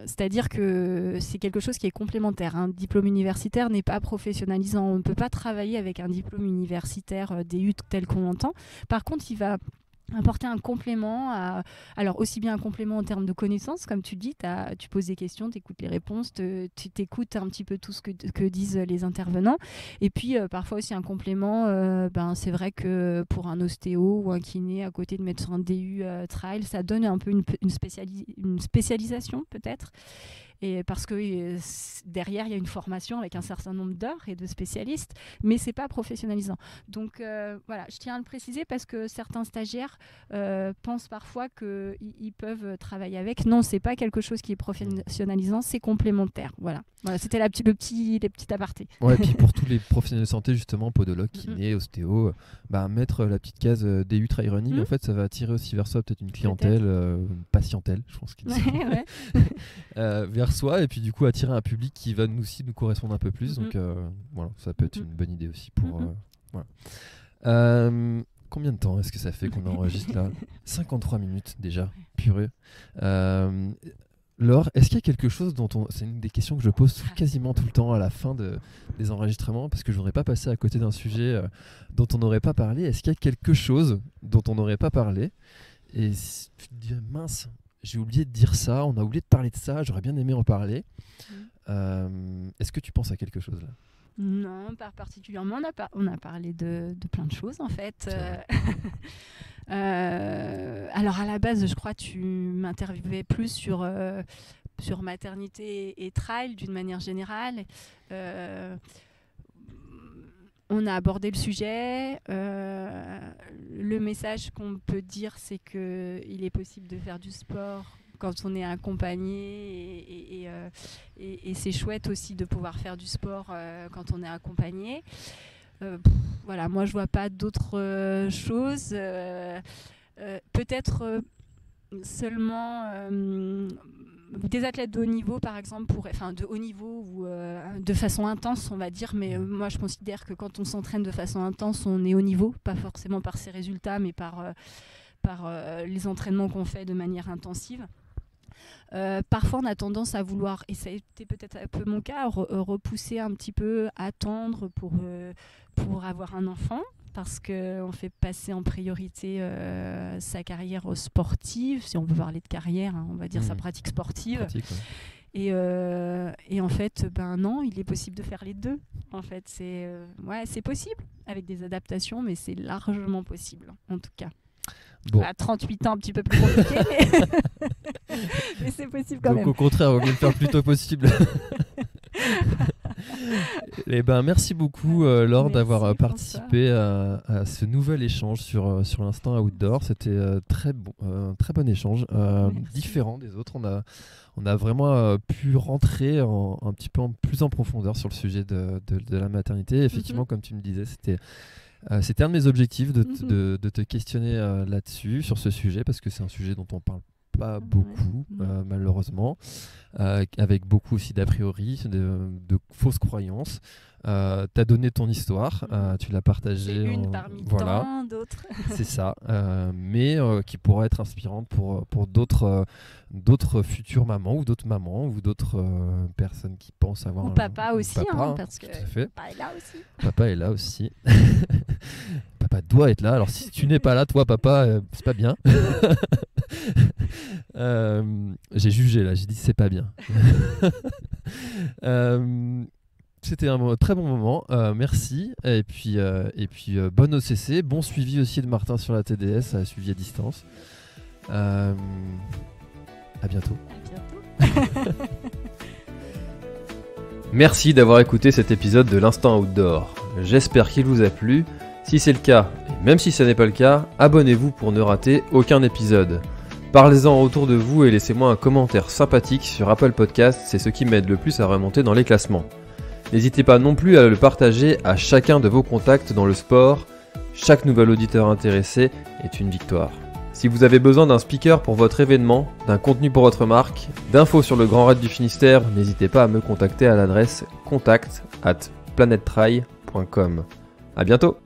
S1: C'est-à-dire que c'est quelque chose qui est complémentaire. Un diplôme universitaire n'est pas professionnalisant. On ne peut pas travailler avec un diplôme universitaire DU tel qu'on l'entend. Par contre, il va apporter un complément, alors aussi bien un complément en termes de connaissances, comme tu dis, tu poses des questions, tu écoutes les réponses, tu t'écoutes un petit peu tout ce que disent les intervenants, et puis parfois aussi un complément, c'est vrai que pour un ostéo ou un kiné, à côté de mettre sur un DU trail, ça donne un peu une spécialisation peut-être. Et parce que derrière, il y a une formation avec un certain nombre d'heures et de spécialistes, mais ce n'est pas professionnalisant. Donc voilà, je tiens à le préciser parce que certains stagiaires pensent parfois qu'ils peuvent travailler avec. Non, ce n'est pas quelque chose qui est professionnalisant, c'est complémentaire. Voilà, c'était les petits apartés.
S2: Ouais, et puis pour tous les professionnels de santé, justement, podologues, kiné, ostéo, mettre la petite case DU Trail Running, en fait, ça va attirer aussi vers soi peut-être une clientèle, une patientèle, je pense qu'il dit. Vers soi, et puis du coup attirer un public qui va nous correspondre un peu plus. Donc voilà, ça peut être une bonne idée aussi pour voilà. Combien de temps est-ce que ça fait qu'on enregistre là? 53 minutes déjà, purée. Laure, est-ce qu'il y a quelque chose c'est une des questions que je pose quasiment tout le temps à la fin des enregistrements, parce que je voudrais pas passer à côté d'un sujet dont on n'aurait pas parlé. Est-ce qu'il y a quelque chose dont on n'aurait pas parlé et tu te dis mince, j'ai oublié de dire ça, on a oublié de parler de ça, j'aurais bien aimé en parler. Est-ce que tu penses à quelque chose là?
S1: Non, pas particulièrement. On a parlé de plein de choses en fait. Alors à la base, je crois que tu m'interviewais plus sur maternité et trail d'une manière générale. On a abordé le sujet. Le message qu'on peut dire, c'est qu'il est possible de faire du sport quand on est accompagné et c'est chouette aussi de pouvoir faire du sport quand on est accompagné. Voilà, moi je vois pas d'autres choses. Peut-être seulement des athlètes de haut niveau, par exemple, de haut niveau ou de façon intense, on va dire. Mais moi, je considère que quand on s'entraîne de façon intense, on est haut niveau, pas forcément par ses résultats, mais par les entraînements qu'on fait de manière intensive. Parfois, on a tendance à vouloir, et ça a été peut-être un peu mon cas, repousser un petit peu, attendre pour avoir un enfant, parce qu'on fait passer en priorité sa carrière sportive, si on peut parler de carrière, on va dire sa pratique sportive. Ouais. Et en fait, non, il est possible de faire les deux. En fait, c'est possible, avec des adaptations, mais c'est largement possible, en tout cas. Bon. À 38 ans, un petit peu plus compliqué, mais c'est possible quand même.
S2: Donc au contraire, on va le faire plus tôt possible. Et merci beaucoup Laure d'avoir participé à ce nouvel échange sur l'instant outdoor. C'était très bon échange, différent des autres. On a vraiment pu rentrer un petit peu plus en profondeur sur le sujet de la maternité. Effectivement, comme tu me disais, c'était un de mes objectifs de te questionner là-dessus, sur ce sujet, parce que c'est un sujet dont on parle pas beaucoup, malheureusement, avec beaucoup aussi d'a priori, de fausses croyances. Tu as donné ton histoire, tu l'as partagée.
S1: C'est une parmi tant d'autres.
S2: C'est ça, mais qui pourra être inspirante pour d'autres futures mamans ou d'autres personnes qui pensent avoir
S1: ou papa aussi,
S2: papa,
S1: parce que papa est là aussi.
S2: Papa est là aussi. Papa doit être là. Alors si tu n'es pas là, toi papa, c'est pas bien. J'ai jugé là, j'ai dit c'est pas bien. C'était un très bon moment, merci. Et puis bonne OCC, bon suivi aussi de Martin sur la TDS, suivi à distance. À bientôt.
S1: À bientôt.
S2: Merci d'avoir écouté cet épisode de l'Instant Outdoor. J'espère qu'il vous a plu. Si c'est le cas, et même si ce n'est pas le cas, abonnez-vous pour ne rater aucun épisode. Parlez-en autour de vous et laissez-moi un commentaire sympathique sur Apple Podcast, c'est ce qui m'aide le plus à remonter dans les classements. N'hésitez pas non plus à le partager à chacun de vos contacts dans le sport. Chaque nouvel auditeur intéressé est une victoire. Si vous avez besoin d'un speaker pour votre événement, d'un contenu pour votre marque, d'infos sur le Grand Raid du Finistère, n'hésitez pas à me contacter à l'adresse contact@planettry.com. À bientôt.